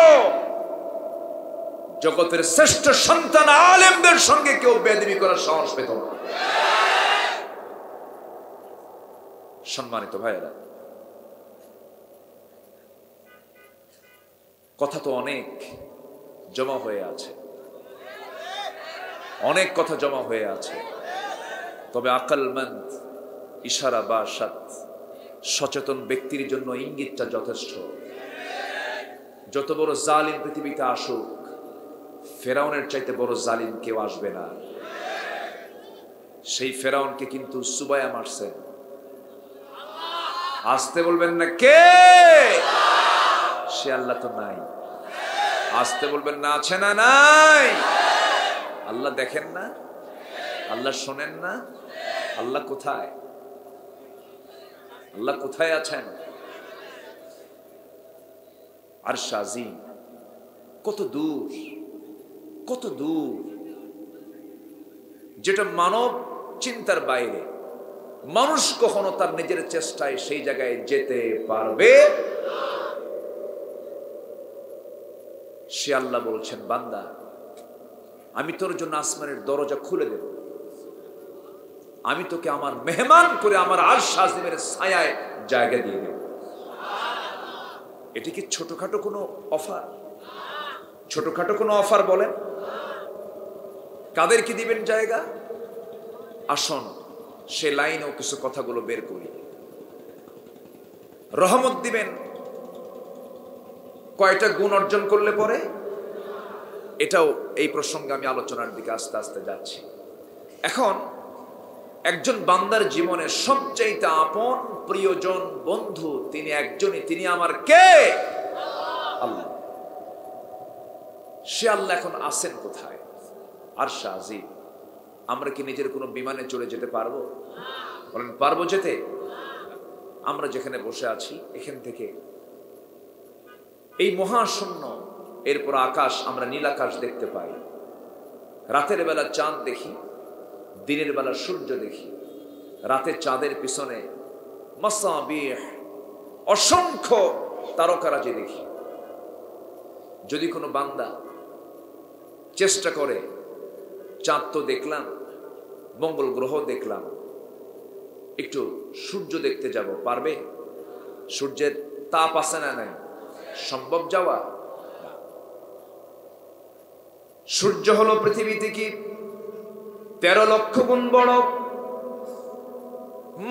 জগতের শ্রেষ্ঠ সন্তান আলেমদের সঙ্গে কেউ বেয়াদবি করার সাহস পেত না। সম্মানিত ভাইয়েরা, কথা তো অনেক জমা হয়ে আছে, অনেক কথা জমা হয়ে আছে। তবে আকলমন্দ, ইশারা বা সচেতন ব্যক্তির জন্য ইঙ্গিতটা যথেষ্ট। যত বড় জালিম পৃথিবীতে আসুক, ফেরাউনের চাইতে বড় জালিম কেউ আসবে না। সেই ফেরাউনকে কিন্তু সুবায়া মারছেন। আসতে বলবেন না কে? সে আল্লাহ তো নাই। আসতে বলবেন না আছে না নাই? আল্লাহ দেখেন না? আল্লাহ শোনেন না? আল্লাহ কোথায়? আল্লাহ কোথায় আছেন? আরশ আজিম, কত দূর, কত দূর, যেটা মানব চিন্তার বাইরে। মানুষ কখনো তার নিজের চেষ্টায় সেই জায়গায় যেতে পারবে? সে আল্লাহ বলছেন, বান্দা আমি তোর জন্য আসমানের দরজা খুলে দেব, আমি তোকে আমার মেহমান করে আমার আরশ আজিমের ছায়ায় জায়গা দিয়ে দেব। এটি কি ছোটখাটো কোনো অফার? ছোটখাটো কোনো অফার বলেন? কাদেরকে দিবেন জায়গা? আসুন সে লাইনেও কিছু কথাগুলো বের করি। রহমত দিবেন কয়টা গুণ অর্জন করলে পরে? এটাও এই প্রসঙ্গে আমি আলোচনার দিকে আস্তে আস্তে যাচ্ছি। এখন একজন বান্দার জীবনে সবচাইতে আপন প্রিয়জন বন্ধু তিনি একজনই, তিনি আমার কে? আল্লাহ। সে আল্লাহ এখন আছেন কোথায়? আরশ আজিম। আমরা কি নিজের কোনো বিমানে চলে যেতে পারবো? বলেন পারবো যেতে? আমরা যেখানে বসে আছি এখান থেকে এই মহাশূন্য, এরপর আকাশ, আমরা নীল আকাশ দেখতে পাই। রাতের বেলা চাঁদ দেখি, দিনের বেলা সূর্য দেখি। রাতে চাঁদের পিছনে মাসাবিহ, অসংখ্য তারকারাজি দেখি। যদি কোনো বান্দা চেষ্টা করে, চাঁদ তো দেখলাম, মঙ্গল গ্রহ দেখলাম, একটু সূর্য দেখতে যাব, পারবে? সূর্যের তাপ আছে না নাই? সম্ভব যাওয়া? সূর্য হলো পৃথিবী থেকে 13 লক্ষ গুণ বড়।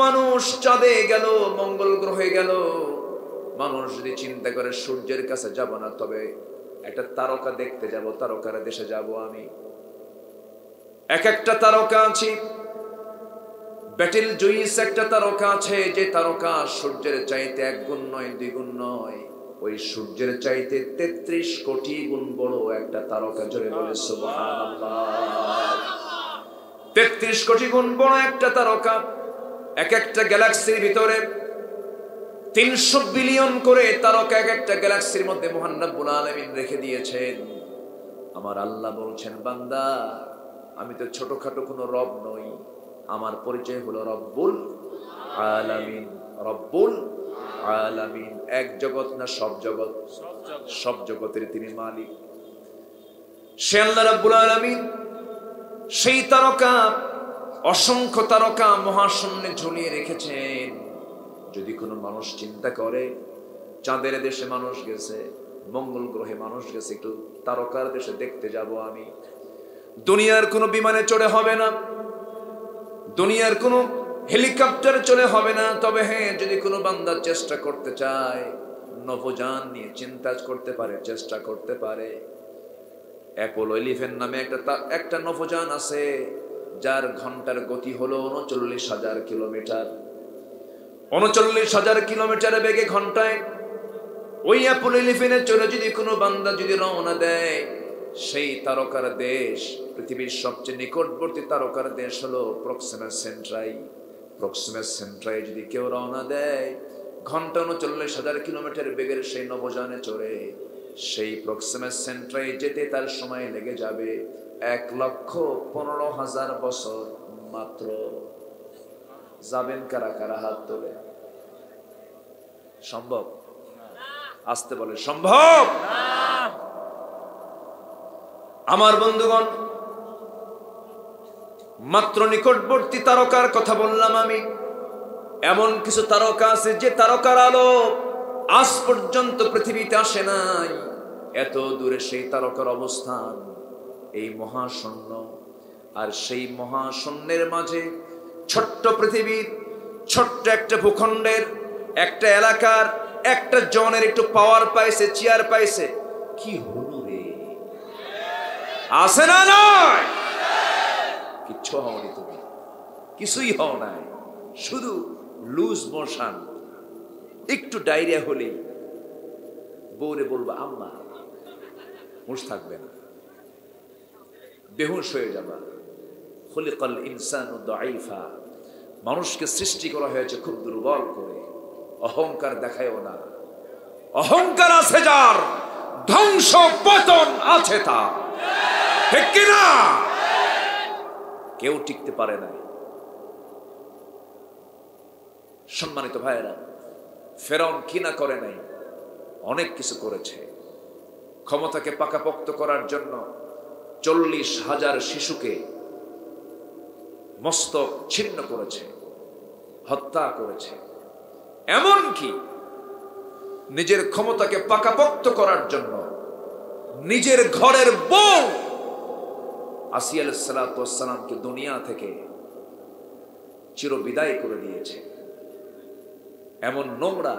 মানুষ চাঁদে গেল, মঙ্গল গ্রহে গেল, মানুষ যদি চিন্তা করে সূর্যের কাছে যাব না, তবে একটা তারকা দেখতে যাব, তারকার দেশে যাব আমি। এক একটা তারকা আছে, ব্যাটেল জুইস একটা তারকা আছে, যে তারকা সূর্যের চাইতে 1 গুণ নয়, 2 গুণ নয়, ওই সূর্যের চাইতে 33 কোটি গুণ বড় একটা তারকা। জোরে বলে সুবহানাল্লাহ। 33 কোটি গুণ বড় একটা তারকা। এক একটা গ্যালাক্সির ভিতরে 300 বিলিয়ন করে তারকা এক একটা গ্যালাক্সির মধ্যে মহান রব্বুল আলামিন রেখে দিয়েছেন। আমার আল্লাহ বলছেন, বান্দা আমি তো ছোটখাটো কোনো রব নই, আমার পরিচয় হলো রব্বুল আলামিন। রব্বুল আলামিন, এক জগৎ না সব জগৎ? সব জগতের তিনি মালিক। সে আল্লাহ রব্বুল আলামিন সেই তারকা, অসংখ্য তারকা মহাশূন্যে ঝুলিয়ে রেখেছেন। যদি কোনো মানুষ চিন্তা করে চাঁদের দেশে মানুষ গেছে, মঙ্গল গ্রহে মানুষ গেছে, একটু তারকার দেশে দেখতে যাব আমি, দুনিয়ার কোনো বিমানে চড়ে হবে না, দুনিয়ার কোনো হেলিকপ্টারে চলে হবে না। তবে হ্যাঁ, যদি কোনো বান্দা চেষ্টা করতে চায়, নভোযান নিয়ে চিন্তা করতে পারে, চেষ্টা করতে পারে। অ্যাপোলো 11 নামে একটা নভোযান আছে, যার ঘন্টার গতি হলো 39,000 কিলোমিটার। 39,000 কিলোমিটার বেগে ঘন্টায় ওই অ্যাপোলো 11 চলে যদি কোনো বান্দা যদি রওনা দেয়, সেই তারকার দেশ, পৃথিবীর সবচেয়ে নিকটবর্তী তারকার দেশ হলো প্রক্সিমা সেন্ট্রাই। প্রক্সিমা সেন্ট্রাই যদি কেউ রওনা দেয়, ঘন্টা 39,000 কিলোমিটার বেগের সেই নভোযানে চড়ে সেই প্রক্সিমা সেন্ট্রাই যেতে তার সময় লেগে যাবে 1,15,000 বছর মাত্র। যাবেন কারা কারা? হাত তোলে। সম্ভব? আসতে বলে সম্ভব? আমার বন্ধুগণ, মাত্র নিকটবর্তী তারকার কথা বললাম আমি। এমন কিছু তারকা আছে যে তারকার আলো আজ পর্যন্ত পৃথিবীতে আসে নাই। এত দূরে সেই তারকার অবস্থান, এই মহাশূন্য। আর সেই মহাশূন্যের মাঝে ছোট্ট পৃথিবীর, ছোট্ট একটা ভূখণ্ডের, একটা এলাকার, একটা জনের একটু পাওয়ার পাইছে, চেয়ার পাইছে। কি হলো রে? আছে না নয়? কিচ্ছু হওনি, তুমি কিছুই হও নাই, শুধু লুজ মোশন। একটু ডায়রিয়া হলেই বউরে বলবো, আম্মা হুঁশ থাকবে না, বেহুশ হয়ে যাবা, খুলিকাল ইনসানু দাঈফা, মানুষকে সৃষ্টি করা হয়েছে খুব দুর্বল করে। অহংকার দেখায়ও না। অহংকার আছে যার, ধ্বংস পতন আছে তার। ঠিক কিনা? কেউ টিকতে পারে না। সম্মানিত ভাইয়েরা, ফেরাউন কি না করে নাই, অনেক কিছু করেছে। ক্ষমতাকে পাকাপোক্ত করার জন্য 40,000 শিশুকে মস্তক ছিন্ন করেছে, হত্যা করেছে। এমনকি নিজের ক্ষমতাকে পাকাপোক্ত করার জন্য নিজের ঘরের বউ আসিয়া আলাইহিস সালাতু ওয়াস সালামকে দুনিয়া থেকে চিরবিদায় করে দিয়েছে। এমন নোংরা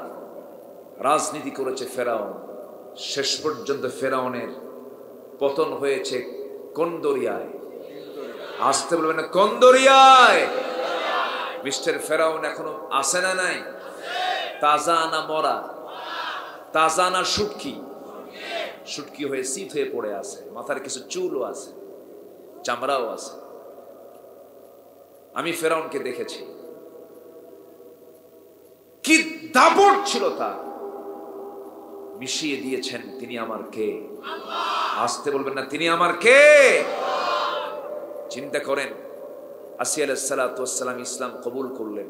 রাজনীতি করেছে ফেরাউন। শেষ পর্যন্ত ফেরাউনের পতন হয়েছে কোন দরিয়ায়? আসতে বলবেন না, কোন দরিয়ায়? মিস্টার ফেরাউন এখনো আছে না নাই? তাজা না মরা? তাজা না শুটকি? শুটকি হয়ে শীত হয়ে পড়ে আছে, মাথার কিছু চুলও আছে, চামড়াও আছে। আমি ফেরাউনকে দেখেছি, কি দাপট ছিল তার। মিশিয়ে দিয়েছেন তিনি আমার কে? আসতে বলবেন না, তিনি আমার কে? চিন্তা করেন, আসিয়া আলাইহিস সালাতু ওয়াস সালাম ইসলাম কবুল করলেন।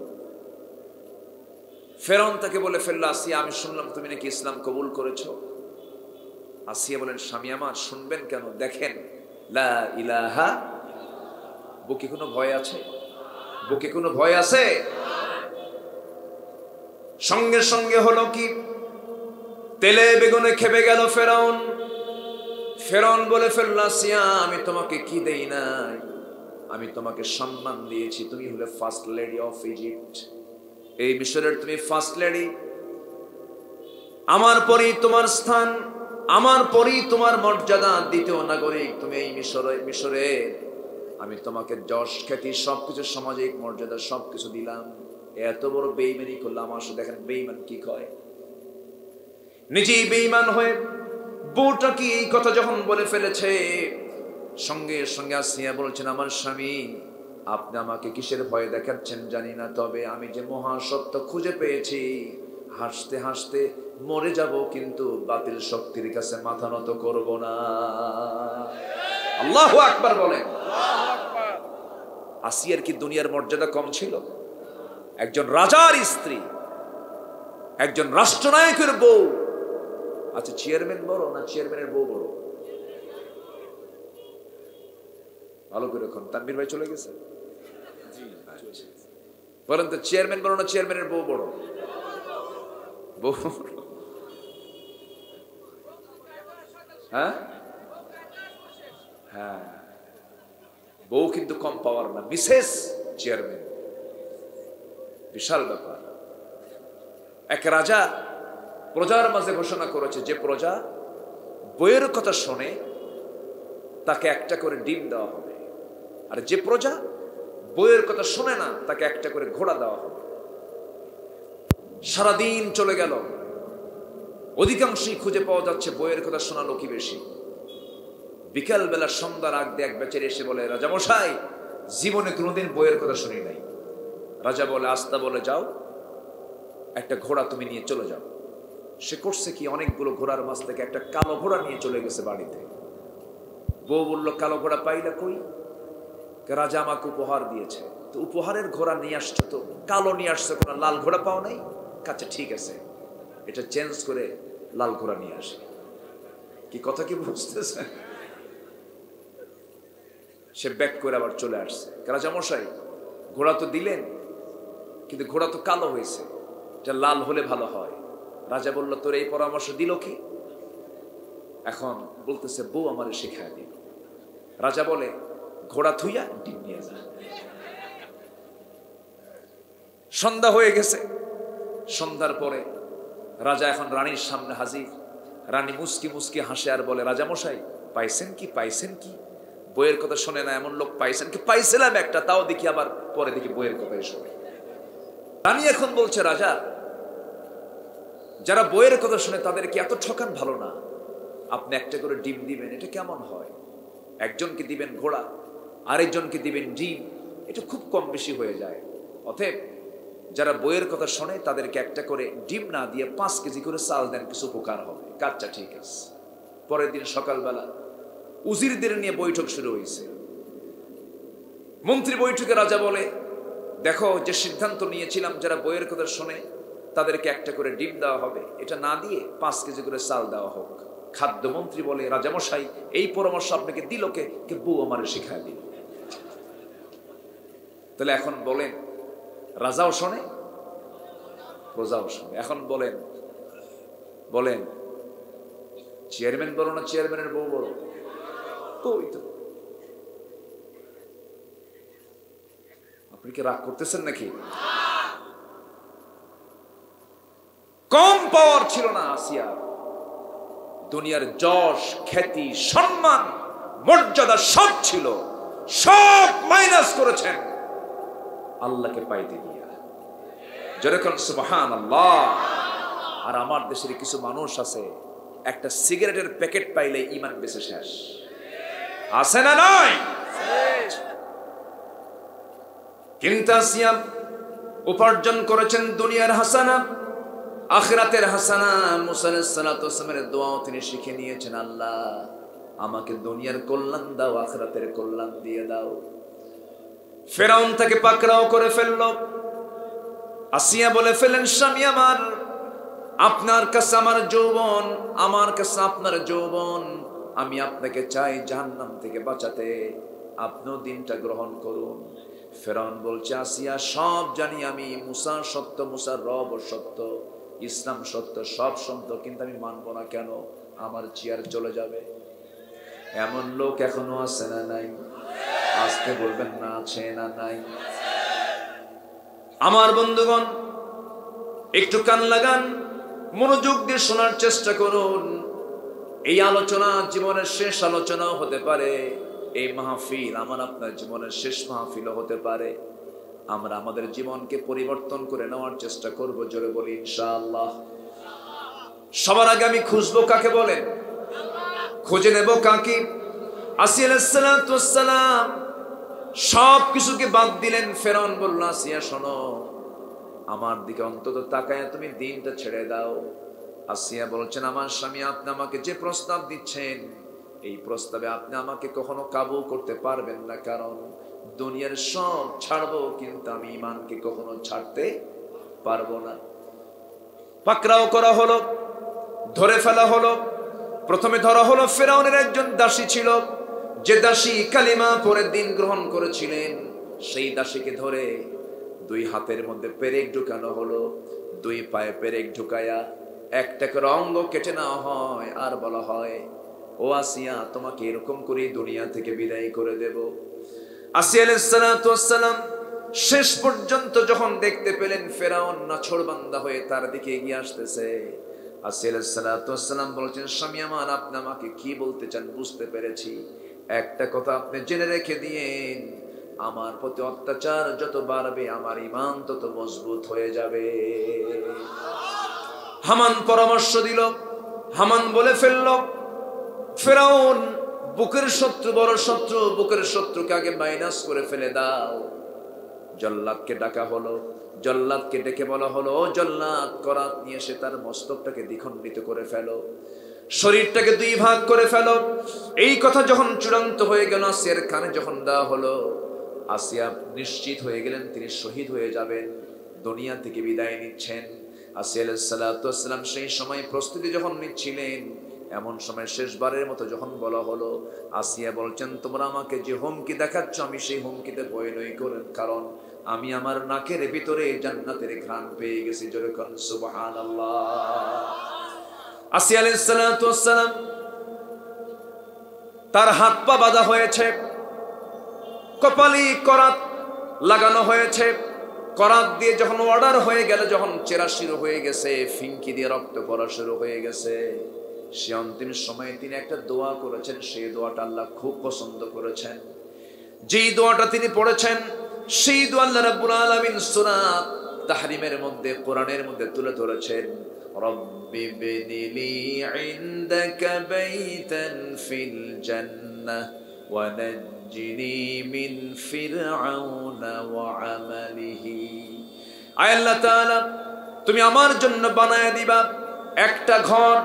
ফেরাউন তাকে বলে ফেলল, আসিয়া আমি শুনলাম তুমি নাকি ইসলাম কবুল করেছো। আসিয়া বলেন, স্বামী আমার শুনবেন কেন? দেখেন, লা ইলাহা। বুকে কোনো ভয় আছে? বুকে কোনো ভয় আছে? সঙ্গে সঙ্গে হলো কি, তেলে বেগুনে খেপে গেল ফেরাউন। ফেরাউন বলে ফেলল, আসিয়া আমি তোমাকে কি দেই নাই? আমি তোমাকে সম্মান দিয়েছি, তুমি হলে ফার্স্ট লেডি অফ ইজিপ্ট। এই মিশরের তুমি ফার্স্ট লেডি। আমার পরেই তোমার স্থান, আমার পরেই তোমার মর্যাদা, দ্বিতীয় নাগরিক তুমি এই মিশরে। আমি তোমাকে যশ খ্যাতি সবকিছু, সামাজিক মর্যাদা সবকিছু দিলাম। এত বড় বেঈমানি করলাম আমার সাথে। দেখেন বেঈমান কি কয়, নিজেই বেঈমান হয়ে বউটা কি এই কথা যখন বলে ফেলেছে, সঙ্গে সঙ্গে আসিয়া বলছেন, আমার স্বামী আপনি আমাকে কিসের ভয় দেখাচ্ছেন জানি না, তবে আমি যে মহাসত্য খুঁজে পেয়েছি, হাসতে হাসতে মরে যাব কিন্তু বাতিল শক্তির কাছে মাথা নত করব না। আল্লাহু আকবার বলেন। আসিয়ার কি দুনিয়ার মর্যাদা কম ছিল? একজন রাজার স্ত্রী, একজন রাষ্ট্রনায়কের বউ। আচ্ছা, চেয়ারম্যান বড় না চেয়ারম্যানের বউ বড়? ভালো করে এখন তানভীর ভাই চলে গেছে। বলেন তো, চেয়ারম্যান বড় না চেয়ারম্যানের বউ বড়? বউ। হ্যাঁ হ্যাঁ, বউ কিন্তু কম পাওয়ার না। মিসেস চেয়ারম্যান, বিশাল ব্যাপার। এক রাজা প্রজার মাঝে ঘোষণা করেছে, যে প্রজা বইয়ের কথা শোনে তাকে একটা করে ডিম দেওয়া হবে, আর যে প্রজা বইয়ের কথা শোনে না তাকে একটা করে ঘোড়া দেওয়া হবে। সারাদিন চলে গেল, অধিকাংশই খুঁজে পাওয়া যাচ্ছে বইয়ের কথা শোনা লোকই বেশি। বিকাল বেলা সন্ধ্যার আগ দিয়ে এক বেচারি এসে বলে, রাজা মশাই জীবনে কোনোদিন বইয়ের কথা শুনি নাই। রাজা বলে, আস্তা বলে যাও, একটা ঘোড়া তুমি নিয়ে চলে যাও। সে করছে কি, অনেকগুলো ঘোড়ার মাঝ থেকে একটা কালো ঘোড়া নিয়ে চলে গেছে বাড়িতে। বউ বলল, কালো ঘোড়া পাইলা কই? রাজা আমাকে উপহার দিয়েছে। তো উপহারের ঘোড়া নিয়ে আসছো, তো কালো নিয়ে আসছো, কোনো লাল ঘোড়া পাও নাই? আচ্ছা ঠিক আছে, এটা চেঞ্জ করে লাল ঘোড়া নিয়ে আসে। কি কথা কি বুঝতেছে? সে ব্যাক করে আবার চলে আসছে। রাজা মশাই ঘোড়া তো দিলেন, কিন্তু ঘোড়া তো কালো হয়েছে, এটা লাল হলে ভালো হয়। রাজা বলল, তোর এই পরামর্শ দিল কি? এখন বলতেছে, বউ আমারে শিখায় দিল। রাজা বলে, ঘোড়া থুইয়া ডিম নিয়ে যা। সন্ধ্যা হয়ে গেছে। সন্ধ্যার পরে রাজা এখন রানীর সামনে হাজির। রানী মুস্কি মুস্কি হাসে আর বলে, রাজা মশাই পাইছেন কি? পাইছেন কি? বইয়ের কথা শোনে না এমন লোক পাইছেন কি? পাইছিলাম একটা, তাও দেখি আবার পরে দেখি বইয়ের কথাই শোনে। রানী এখন বলছে, রাজা যারা বইয়ের কথা শুনে তাদেরকে এত ঠকান ভালো না। আপনি একটা করে ডিম দিবেন, এটা কেমন হয়? একজনকে দিবেন ঘোড়া, আরেকজনকে দিবেন ডিম, এটা খুব কম বেশি হয়ে যায়। অতএব যারা বইয়ের কথা শোনে তাদেরকে একটা করে ডিম না দিয়ে 5 কেজি করে চাল দেন, কিছু উপকার হবে। কাজটা ঠিক আছে। পরের দিন সকালবেলা উজিরদের নিয়ে বৈঠক শুরু হয়েছে। মন্ত্রী বৈঠকে রাজা বলে, দেখো যে সিদ্ধান্ত নিয়েছিলাম যারা বইয়ের কথা শোনে তাদেরকে একটা করে ডিম দেওয়া হবে, এটা না দিয়ে 5 কেজি করে চাল দেওয়া হোক। খাদ্যমন্ত্রী বলে, রাজামশাই এই পরামর্শ আপনাকে দিল কে? বউ আমারে শিখায় দিল। তাহলে এখন বলেন, রাজাও শোনে প্রজাও শোনে। এখন বলেন চেয়ারম্যান বড় না চেয়ারম্যানের বউ বড়? কই তো, আপনি কি রাগ করতেছেন নাকি? কম পাওয়ার ছিল না আসিয়া। দুনিয়ার যশ, খ্যাতি, সম্মান, মর্যাদা সব ছিল, সব মাইনাস করেছেন আল্লাহকে পাইতে গিয়া। যেরকম সুবহানাল্লাহ। আর আমার দেশের কিছু মানুষ আছে, একটা সিগারেটের প্যাকেট পাইলে ঈমান বেঁচে শেষ। আছে না নাই? কিন্তু আসিয়া উপার্জন করেছেন দুনিয়ার হাসানা, আখিরাতের হাসানা। মুসা আলাইহিস সালাতু ওয়াস সালামের দোয়াও তিনি শিখে নিয়েছেন, আল্লাহ আমাকে দুনিয়ার কল্যাণ দাও, আখিরাতের কল্যাণ দিয়ে দাও। ফেরাউন তাকে পাকড়াও করে ফেলল। আসিয়া বলে ফেলেন, স্বামী আমার, আপনার কাছে আমার যৌবন, আমার কাছে আপনার যৌবন, আমি আপনাকে চাই জাহান্নাম থেকে বাঁচাতে, আপনিও দিনটা গ্রহণ করুন। ফেরাউন বলছে, আসিয়া সব জানি আমি, মুসা সত্য, মুসার রব সত্য, ইসলাম সত্য, সব সত্য, কিন্তু আমি মানবো না। কেন? আমার চেয়ার চলে যাবে। এমন লোক এখনো আছে না নাই? আজকে বলবেন না আছে না নাই? আমার বন্ধুগণ, একটু কান লাগান, মনোযোগ দিয়ে শোনার চেষ্টা করুন। এই আলোচনা জীবনের শেষ আলোচনাও হতে পারে। এই মাহফিল আমার আপনার জীবনের শেষ মাহফিলও হতে পারে। আমরা আমাদের জীবনকে পরিবর্তন করে নেওয়ার চেষ্টা করব। জোরে বলি ইনশাআল্লাহ। সবার আগে আমি খুঁজবো কাকে? বলেন, খুঁজে নেব কাকে? আসিয়া আলাইহিস সালাতু ওয়াস সালাম সব কিছুকে বাদ দিলেন। ফেরাউন বলল, আসিয়া শোনো, আমার দিকে অন্তত তাকায় তুমি দিনটা ছেড়ে দাও। আসিয়া বলছেন, আমার স্বামী, আপনি আমাকে যে প্রস্তাব দিচ্ছেন, এই প্রস্তাবে আপনি আমাকে কখনো কাবু করতে পারবেন না। কারণ দুনিয়ার সব ছাড়বো, কিন্তু আমি ঈমানকে কখনো ছাড়তে পারবো না। পাকড়াও করা হলো, ধরে ফেলা হলো। প্রথমে ধরা হলো ফেরাউনের একজন দাসী ছিল, যে দাসী কালিমা পরে দিন গ্রহণ করেছিলেন। সেই দাসীকে ধরে 2 হাতের মধ্যে পেরেক ঢুকানো হলো, 2 পায়ে পেরেক ঢুকায়া একটা করে অঙ্গ কেটে নেওয়া হয়, আর বলা হয়, ও আসিয়া, তোমাকে এরকম করে দুনিয়া থেকে বিদায় করে দেব। আসিয়া আলাইহিস সালাতু ওয়াস সালাম শেষ পর্যন্ত যখন দেখতে পেলেন ফেরাউন নাছোড়বান্দা হয়ে তার দিকে এগিয়ে আসতেছে, আসিয়া আলাইহিস সালাতু ওয়াস সালাম বলছেন, স্বামী আমার, আপনি আমাকে কি বলতে চান বুঝতে পেরেছি। একটা কথা আপনি জেনে রেখে দিয়েন, আমার প্রতি অত্যাচার যত বাড়বে, আমার ঈমান তত মজবুত হয়ে যাবে। হামান পরামর্শ দিল। হামান বলে ফেলল, ফেরাউন বুকের শত্রু, বড় শত্রু, বুকের শত্রুকে আগে মাইনাস করে ফেলে দাও। জল্লাদকে ডাকা হলো। জল্লাদকে ডেকে বলা হলো, ও জল্লাদ, করাত নিয়ে এসে তার মস্তকটাকে দ্বিখণ্ডিত করে ফেলো, শরীরটাকে 2 ভাগ করে ফেলো। এই কথা যখন চূড়ান্ত হয়ে গেল, আসিয়ার কানে যখন দেওয়া হলো, আসিয়া নিশ্চিত হয়ে গেলেন তিনি শহীদ হয়ে যাবেন, দুনিয়া থেকে বিদায় নিচ্ছেন। আসিয়া আলাইহিস সালাতু ওয়াস সালাম সেই সময় প্রস্তুতি যখন নিচ্ছিলেন, এমন সময় শেষবারের মতো যখন বলা হলো, আসিয়া বলছেন, তোমরা আমাকে যে হুমকি দেখাচ্ছ, আমি সেই হুমকিতে ভয় নই করেন, কারণ আমি আমার নাকের ভিতরে জান্নাতের ঘ্রাণ পেয়ে গেছি। জোরে কোন সুবহানাল্লাহ। আসিয়া আলাইহিস সালাতু ওয়াস সালাম তার হাত পা বাঁধা হয়েছে, কপালে করাত লাগানো হয়েছে। করাত দিয়ে যখন অর্ডার হয়ে গেল, যখন চেরা শুরু হয়ে গেছে, ফিঙ্কি দিয়ে রক্ত পড়া শুরু হয়ে গেছে, সে অন্তিম সময়ে তিনি একটা দোয়া করেছেন। সেই দোয়াটা আল্লাহ খুব পছন্দ করেছেন। যেই দোয়াটা তিনি পড়েছেন, সেই দোয়া আল্লাহ রাব্বুল আলামিন সূরা তাহরিমের মধ্যে, কোরআনের মধ্যে তুলে ধরেছেন। রব্বি বিনিলি ইনদাকা বাইতান ফিল জান্নাহ ওয়া ونجني من فرعون وعمله আয় আল্লাহ তাআলা তুমি আমার জন্য বানায় দিবা একটা ঘর,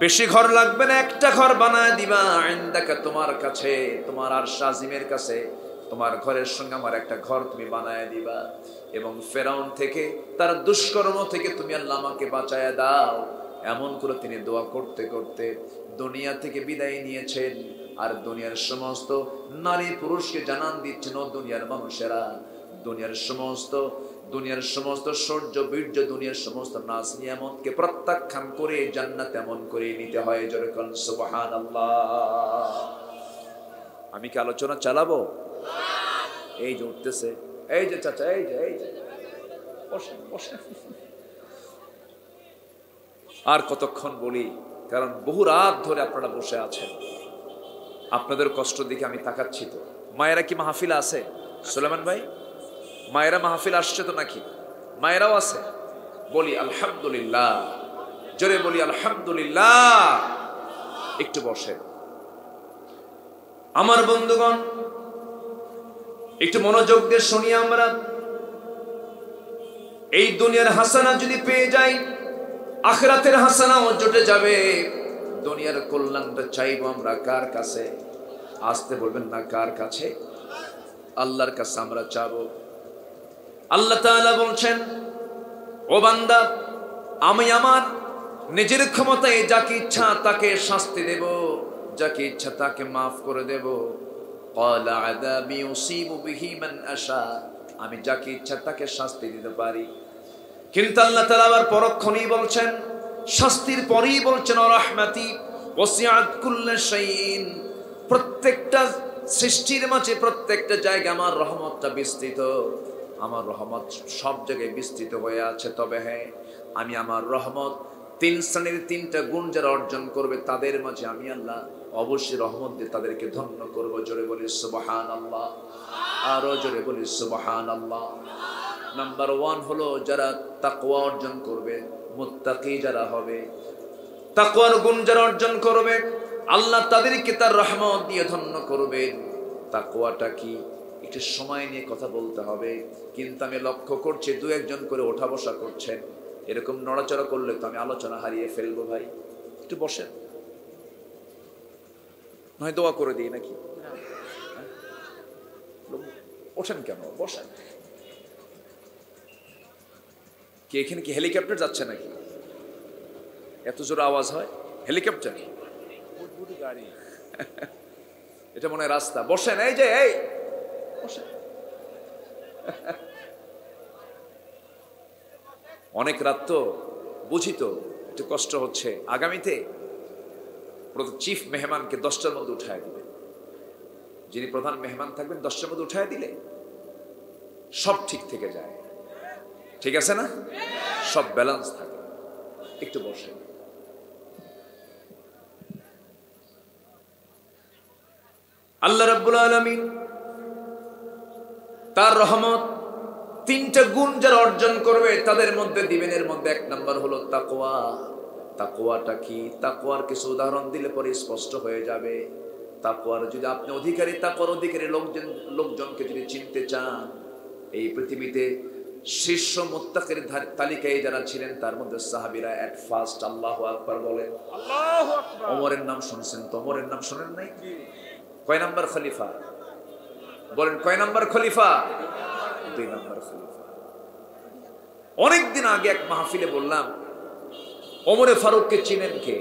বেশি ঘর লাগবে না, একটা ঘর বানায় দিবা ইনদাকা তোমার কাছে, তোমার আরশ আজিমের কাছে তোমার ঘরের সঙ্গে আমার একটা ঘর তুমি বানায় দিবা, এবং ফেরাউন থেকে তার দুষ্কর্ম থেকে তুমি আল্লাহ আমাকে বাঁচায়া দাও। এমন করে তিনি দোয়া করতে করতে দুনিয়া থেকে বিদায় নিয়েছেন। আর দুনিয়ার সমস্ত নারী পুরুষকে জানান দিচ্ছেন, ও দুনিয়ার মানুষেরা, দুনিয়ার সমস্ত সৌর্য বীর্য, দুনিয়ার সমস্ত নাজ নিয়ামতকে প্রত্যাখ্যান করে জান্নাত এমন করে নিতে হয়। জোরে বলেন সুবহানাল্লাহ। আমি কি আলোচনা চালাবো? এই যে উঠতেছে, এই যে চাচা, এই যে বসেন বসেন। আর কতক্ষণ বলি, কারণ বহু রাত ধরে আপনারা বসে আছেন, আপনাদের কষ্ট দেখে আমি তাকাচ্ছি। তো মায়েরা কি মাহফিল আছে? সুলেমান ভাই, মায়েরা মাহফিল আসছে তো নাকি? মায়েরাও আছে? বলি আলহামদুলিল্লাহ, জোরে বলি আলহামদুলিল্লাহ। একটু বসে। আমার বন্ধুগণ, একটু মনোযোগ দিয়ে শুনি। আমরা এই দুনিয়ার হাসানা যদি পেয়ে যাই, আখিরাতের হাসানাও জুটে যাবে। দুনিয়ার কল্যাণটা চাইবো আমরা কার কাছে? আসতে বলবেন না, কার কাছে? আল্লাহর কাছে আমরা চাবো। আল্লাহ তাআলা বলছেন, ও বান্দা, আমি আমার নিজের ক্ষমতায় যাকে ইচ্ছা তাকে শাস্তি দেব, যাকে ইচ্ছা তাকে মাফ করে দেব। ক্বালা আযাবি ইউসিবু বিহি মান আশা, আমি যাকে ইচ্ছা তাকে শাস্তি দিতে পারি। কিন্তু আল্লাহ তাআলা আবার পরক্ষণেই বলছেন, শাস্তির পরেই বলছেন, ও রাহমাতি ওয়াসিআত কুল্লা শাইইন, প্রত্যেকটা সৃষ্টির মাঝে প্রত্যেকটা জায়গায় আমার রহমতটা বিস্তৃত, আমার রহমত সব জায়গায় বিস্তৃত হয়ে আছে। তবে হ্যাঁ, আমি আমার রহমত তিন শ্রেণীর তিনটা গুণ যারা অর্জন করবে তাদের মাঝে আমি আল্লাহ অবশ্যই রহমত দিয়ে তাদেরকে ধন্য করব। জোরে বলি সুবহানাল্লাহ, আরো জোরে বলি সুবহানাল্লাহ। নাম্বার 1 হলো যারা তাকওয়া অর্জন করবে, মুত্তাকি যারা হবে, তাকওয়ার গুণ যারা অর্জন করবে, আল্লাহ তাদেরকে তার রহমত দিয়ে ধন্য করবেন। তাকওয়াটা কি? একটু সময় নিয়ে কথা বলতে হবে, কিন্তু আমি লক্ষ্য করছি দু একজন করে ওঠা বসা করছেন। এরকম নড়াচড়া করলে তো আমি আলোচনা হারিয়ে ফেলবো। ভাই একটু বসেন, নয় দোয়া করে দিই নাকি? ওঠেন কেন? বসেন। কি এখানে কি হেলিকপ্টার যাচ্ছে নাকি? এত জোর আওয়াজ হয়? হেলিকপ্টার গাড়ি, এটা মনে হয় রাস্তা। বসেন, এই যে এই বসেন। অনেক রাত তো, বুঝি তো, একটু কষ্ট হচ্ছে। আগামীতে চিফ মেহমানকে 10টার মধ্যে উঠায় দিবে। যিনি প্রধান মেহমান থাকবেন 10টার মধ্যে উঠায় দিলে সব ঠিক থেকে যায়। ঠিক আছে না? সব ব্যালেন্স থাকে। একটু বসে। আল্লাহ রাব্বুল আলামিন তার রহমত তিনটা গুণ যারা অর্জন করবে তাদের মধ্যে দিবেন। এর মধ্যে 1 নাম্বার হলো তাকওয়া। তাকওয়াটা কি? তাকওয়ার কিছু উদাহরণ দিলে পরে স্পষ্ট হয়ে যাবে। তাকওয়ার যদি আপনি অধিকারী, তাকওয়ার অধিকারী লোকজনকে যদি চিনতে চান, এই পৃথিবীতে শীর্ষ মুত্তাকির তালিকায় যারা ছিলেন তার মধ্যে সাহাবীরা এট ফার্স্ট। আল্লাহু আকবার বলেন। আল্লাহু আকবার। ওমরের নাম শুনছেন তো? ওমরের নাম শুনেন নাই? কয় নাম্বার খলিফা বলেন? কয় নাম্বার খলিফা? 2 নাম্বার খলিফা। অনেকদিন আগে এক মাহফিলে বললাম, ওমরে ফারুককে চিনেন কে?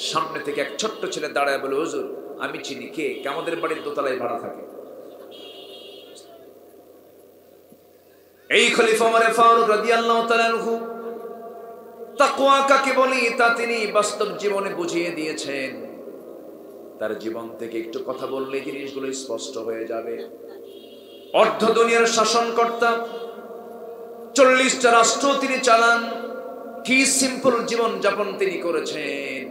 সামনে থেকে এক ছোট্ট ছেলে দাঁড়ায় বলে, হুজুর আমি চিনি। কে? আমাদের বাড়ির দোতলায় ভাড়া থাকে। এই খলিফা ওমরে ফারুক রাদিয়াল্লাহু তাআলা আনহু তাকওয়া কাকে বলি তা তিনি বাস্তব জীবনে বুঝিয়ে দিয়েছেন। তার জীবন থেকে একটু কথা বললে জিনিসগুলো স্পষ্ট হয়ে যাবে। অর্ধ দুনিয়ার শাসনকর্তা, 40টা রাষ্ট্র তিনি চালান। কি সিম্পল জীবন যাপন তিনি করেছেন।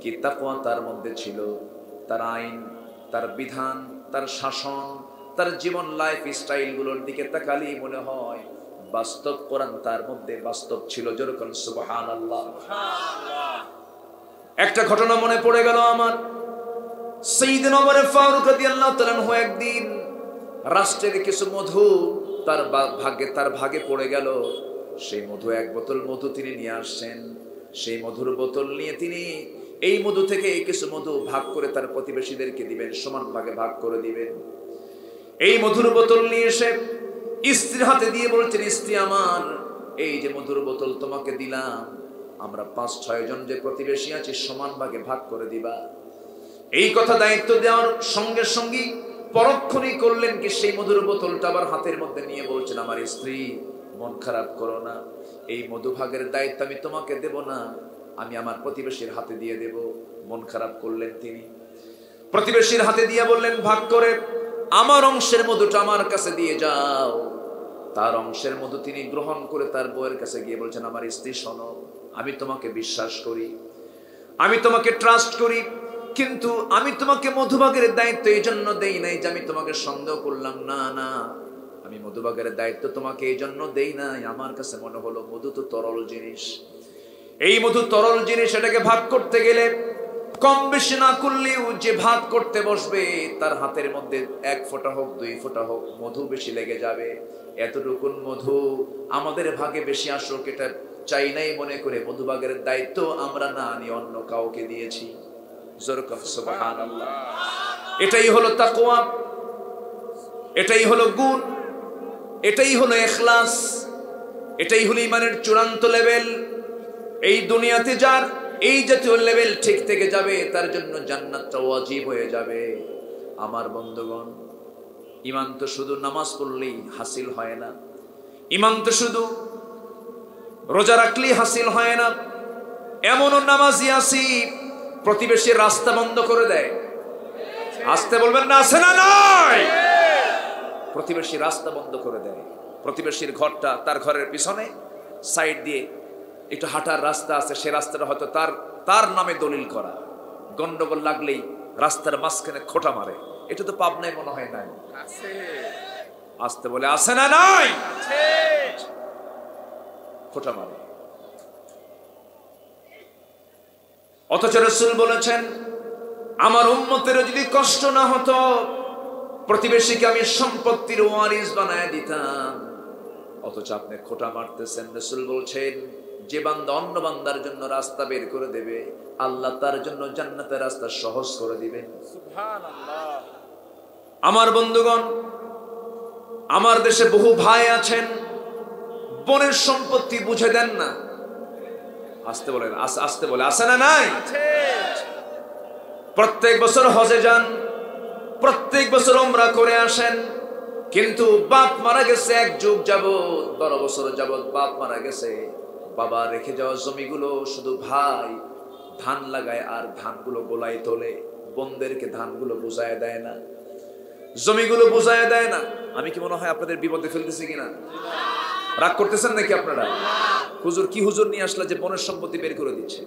কি তাকওয়া তার মধ্যে ছিল। তার আইন, তার বিধান, তার শাসন, তার জীবন লাইফ স্টাইল গুলোর দিকে তাকালেই মনে হয় বাস্তব কোরআন তার মধ্যে বাস্তব ছিল। যেরকম সুবহানাল্লাহ। একটা ঘটনা মনে পড়ে গেল আমার। সাইয়েদনা ওমর ফারুক রাদিয়াল্লাহু তাআলা আনহু একদিন রাষ্ট্রের কিছু মধু তার ভাগে পড়ে গেল। সেই মধু, এক বোতল মধু তিনি নিয়ে আসছেন। সেই মধুর বোতল নিয়ে তিনি এই মধু থেকে কিছু মধু ভাগ করে তার প্রতিবেশীদেরকে দিবেন, সমান ভাগে ভাগ করে দিবেন। এই মধুর বোতল নিয়ে এসে স্ত্রীর হাতে দিয়ে বলছেন, স্ত্রী আমার, এই যে মধুর বোতল তোমাকে দিলাম, আমরা 5-6 জন যে প্রতিবেশী আছি সমান ভাগে ভাগ করে দিবা। এই কথা দায়িত্ব দেওয়ার সঙ্গে সঙ্গে পরক্ষণেই করলেন কি, সেই মধুর বোতলটা আবার হাতের মধ্যে নিয়ে বলছেন, আমার স্ত্রী মন খারাপ করো না, এই মধু ভাগের দায়িত্ব আমি তোমাকে দেব না, আমি আমার প্রতিবেশীর হাতে দিয়ে দেব। মন খারাপ করলেন তিনি, প্রতিবেশীর হাতে দিয়ে বললেন, ভাগ করে আমার অংশের মধুটা আমার কাছে দিয়ে যাও। তার অংশের মধু তিনি গ্রহণ করে তার বউয়ের কাছে গিয়ে বলছেন, আমার স্ত্রী শোনো, আমি তোমাকে বিশ্বাস করি, আমি তোমাকে ট্রাস্ট করি, কিন্তু আমি তোমাকে মধুভাগের দায়িত্ব এই জন্য দেই নাই যে আমি তোমাকে সন্দেহ করলাম, না না, আমি মধুভাগের দায়িত্ব তোমাকে এই জন্য দেই নাই, আমার কাছে মনে হলো মধু তো তরল জিনিস, এই মধু তরল জিনিস, এটাকে ভাগ করতে গেলে কম বেশি না করলেও যে ভাগ করতে বসবে তার হাতের মধ্যে 1 ফোঁটা হোক 2 ফোঁটা হোক মধু বেশি লেগে যাবে। এতটুকুন মধু আমাদের ভাগে বেশি আসুক এটা চাই নাই মনে করে মধুভাগের দায়িত্ব আমরা না নিয়ে অন্য কাউকে দিয়েছি। সুবহানাল্লাহ। এটাই হলো তাকওয়া, এটাই হলো গুণ, এটাই হলো ইখলাস, এটাই হলো ঈমানের চূড়ান্ত লেভেল। এই দুনিয়াতে যার এই জাতীয় লেভেল ঠিক থেকে যাবে তার জন্য জান্নাতটা ওয়াজিব হয়ে যাবে। আমার বন্ধুগণ, ঈমান তো শুধু নামাজ পড়লেই হাসিল হয় না, ঈমান তো শুধু রোজা রাখলেই হাসিল হয় না। এমনও নামাজি আছি প্রতিবেশীর রাস্তা বন্ধ করে দেয়, আসতে বলবেন না, আছে না নয়? প্রতিবেশীর রাস্তা বন্ধ করে দেয়, প্রতিবেশীর ঘরটা তার ঘরের পিছনে সাইড দিয়ে একটু হাঁটার রাস্তা আছে, সে রাস্তাটা হয়তো তার নামে দলিল করা, গন্ডগোল লাগলেই রাস্তার মাঝখানে খোঁটা মারে। এটা তো পাবনায় মনে হয় নাই, আসতে বলে আছে না নাই, খোঁটা মারে। অথচ রাসূল বলেছেন, আমার উম্মতের যদি কষ্ট না হতো প্রতিবেশীকে আমি সম্পত্তির ওয়ারিস বানায় দিতাম, অথচ আপনি খোঁটা মারতেছেন। রাসূল বলছেন, যে বান্দা অন্য বান্দার জন্য রাস্তা বের করে দেবে আল্লাহ তার জন্য জান্নাতের রাস্তা সহজ করে দিবেন। সুবহানাল্লাহ। আমার বন্ধুগণ, আমার দেশে বহু ভাই আছেন বোনের সম্পত্তি বুঝে দেন না, আসতে বলেন, আসতে বলে, আছে না নাই? প্রত্যেক বছর হজে যান, প্রত্যেক বছর উমরা করে আসেন, কিন্তু বাপ মারা গেছে 1 যুগ যাবত, 12 বছর যাবত বাপ মারা গেছে, বাবা রেখে যাওয়া জমিগুলো শুধু ভাই ধান লাগায় আর ধানগুলো গোলায় তোলে, বোনদেরকে ধানগুলো বুঝায় দেয় না, জমিগুলো বুঝায় দেয় না। আমি কি মনে হয় আপনাদের বিপদে ফেলতেছি কিনা? রাগ করতেছেন নাকি আপনারা? হুজুর কি হুজুর নিয়ে আসলে যে বোনের সম্পত্তি বের করে দিচ্ছে,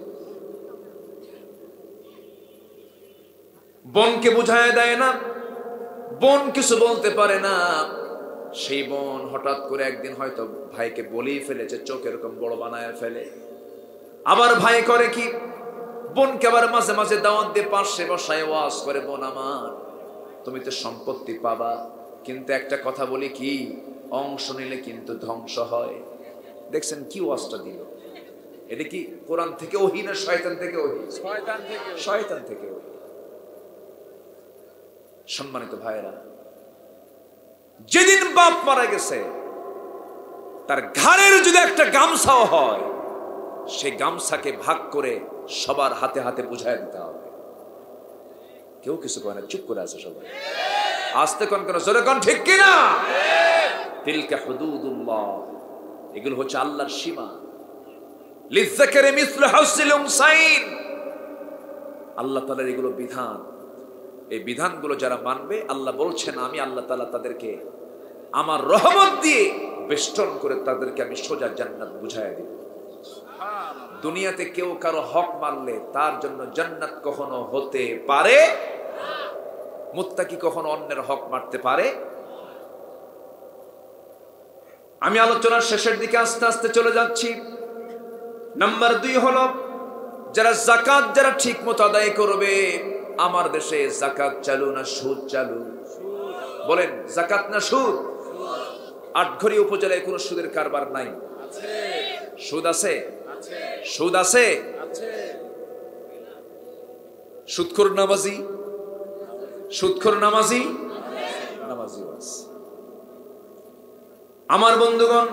বোনকে বুঝায় দেয় না, বোন কিছু বলতে পারে না। সেই বোন হঠাৎ করে একদিন হয়তো ভাইকে বলেই ফেলেছে, চোখ এরকম বড় বানায় ফেলে। আবার ভাই করে কি, বোনকে আবার মাঝে মাঝে দাওয়াত দিয়ে পাশে বসায় ওয়াজ করে, বোন আমার তুমি তো সম্পত্তি পাবা, কিন্তু একটা কথা বলি কি, অংশ নিলে কিন্তু ধ্বংস হয়। দেখছেন কি ওয়াজটা দিল? এটা কি কোরআন থেকে ওহী না শয়তান থেকে ওহী? শয়তান থেকে ওহী। সম্মানিত ভাইরা, যেদিন বাপ মারা গেছে তার ঘাড়ের যদি একটা গামছাও হয়, সেই গামছাকে ভাগ করে সবার হাতে হাতে বুঝায় দিতে হবে। কেউ কিছু করে না, চুপ করে আছে সবাই। আস্তে কোন কোন জোরে কোন, ঠিক কিনা? তিলকা হুদুদুল্লাহ, এগুলো হচ্ছে আল্লাহর সীমা। লিযাকারি মিসলু হাসিল উনসাইন, আল্লাহ তাআলার এগুলো বিধান। এই বিধানগুলো যারা মানবে, আল্লাহ বলছেন আমি আল্লাহ তাআলা তাদেরকে আমার রহমত দিয়ে বেষ্টন করে তাদেরকে আমি সোজা জান্নাত বুঝাইয়া দিব। দুনিয়াতে কেউ কারো হক মানলে তার জন্য জান্নাত কখনো হতে পারে, মুত্তাকি কখনো অন্যের হক মারতে পারে। আমি আলোচনার শেষের দিকে আস্তে আস্তে চলে যাচ্ছি। নাম্বার 2 হলো, যারা যাকাত যারা ঠিক মতো আদায় করবে আমার দেশে যাকাত চালু না সুদ চালু? বলেন, যাকাত না সুদ? আটঘরিয়া উপজেলায় কোনো সুদের কারবার নাই? সুদ আছে? সুদ আছে? সুদখোর নামাজি, সুদখোর নামাজি, নামাজিও আছে। আমার বন্ধুগণ,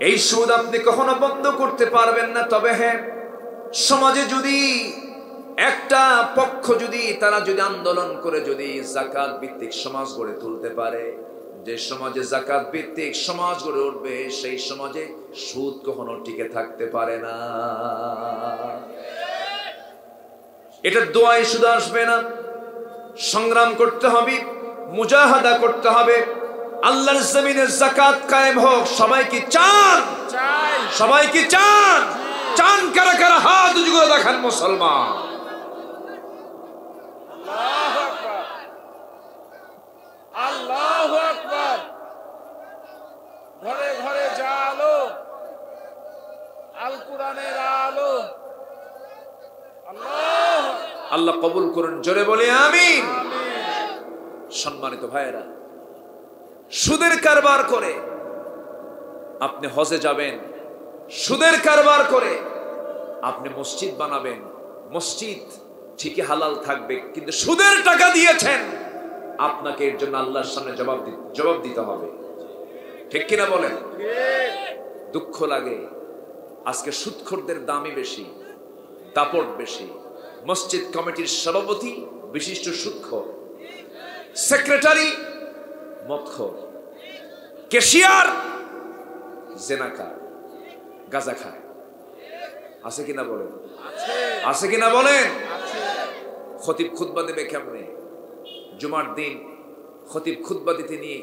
এই সুদ আপনি কখনো বন্ধ করতে পারবেন না। তবে হ্যাঁ, সমাজে যদি একটা পক্ষ যদি তারা যদি আন্দোলন করে যদি যাকাত ভিত্তিক সমাজ গড়ে তুলতে পারে, যে সমাজে যাকাত ভিত্তিক সমাজ গড়ে উঠবে, সেই সমাজে সুদ কখনো টিকে থাকতে পারে না। এটা দোয়ায় শুধু আসবে না, সংগ্রাম করতে হবে, মুজাহাদা করতে হবে। আল্লাহর জমিনে যাকাত কায়েম হোক। সবাই কি চান? সবাই কি চান? চান কারা কারা? হাত উঁচু করে দেখান মুসলমান। আল্লাহু আকবার, আল্লাহু আকবার। ঘরে ঘরে জালো, আল কোরআনের আলো। আল্লাহ আল্লাহ কবুল করুন, জোরে বলি আমিন। সম্মানিত ভাইয়েরা, সুদের কারবার করে আপনি হজে যাবেন, সুদের কারবার করে আপনি মসজিদ বানাবেন, মসজিদ ঠিকই হালাল থাকবে, কিন্তু সুদের টাকা দিয়েছেন, আপনাকে এর জন্য আল্লাহর সামনে জবাব দিতে হবে। ঠিক কিনা বলেন? দুঃখ লাগে, আজকে সুদখোরদের দামই বেশি, দাপট বেশি। মসজিদ কমিটির সভাপতি বিশিষ্ট সুদখোর, সেক্রেটারি মদখোর, ক্যাশিয়ার জেনাকার, গাঁজা খায়। আছে কিনা বলেন? আছে কিনা বলেন? খতিব খুতবা দেবে কেমনে? জুমার দিন খতিব খুতবা দিতে নিয়ে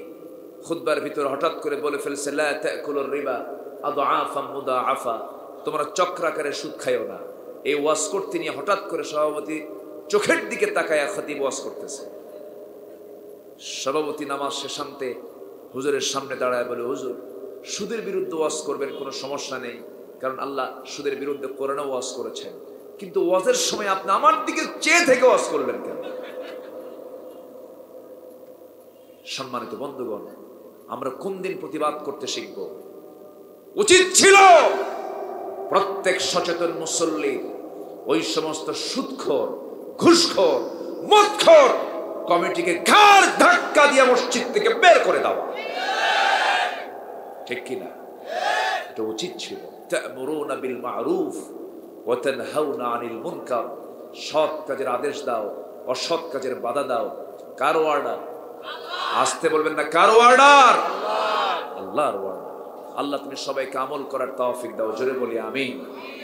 খুতবার ভিতর হঠাৎ করে বলে ফেলছে, লা তাকুলুর রিবা আদআফা মুদাআফা, তোমরা চক্রাকারে সুদ খাইও না। এই ওয়াজ করতে নিয়ে হঠাৎ করে সভাপতি চোখের দিকে তাকায়া খতিব ওয়াজ করতেছে। সভাপতি নামাজ শেষান্তে হুজুরের সামনে দাঁড়ায় বলে, হুজুর, সুদের বিরুদ্ধে ওয়াজ করবেন, কোনো সমস্যা নেই, কারণ আল্লাহ সুদের বিরুদ্ধে কোরআনে ওয়াজ করেছেন, কিন্তু ওয়াজের সময় আপনি আমার দিকে চেয়ে থেকে ওয়াজ করলেন কেন? সম্মানিত বন্ধুগণ, আমরা কোন দিন প্রতিবাদ করতে শিখব? উচিত ছিল প্রত্যেক সচেতন মুসল্লির ওই সমস্ত সুদখোর, ঘুষখোর, মদখোর কমিটিকে ঘাড় ধাক্কা দিয়ে মসজিদ থেকে বের করে দেওয়া। ঠিক কিনা? এটা উচিত ছিল। তা'মুরুনা বিল মা'রুফ ওয়া তানহাউনা আনিল মুনকার, সৎ কাজের আদেশ দাও, অসৎ কাজের বাধা দাও। কার অর্ডার? আসতে বলবেন না, কার অর্ডার? আল্লাহর অর্ডার। আল্লাহ তুমি সবাইকে আমল করার তৌফিক দাও, জোরে বলি আমিন।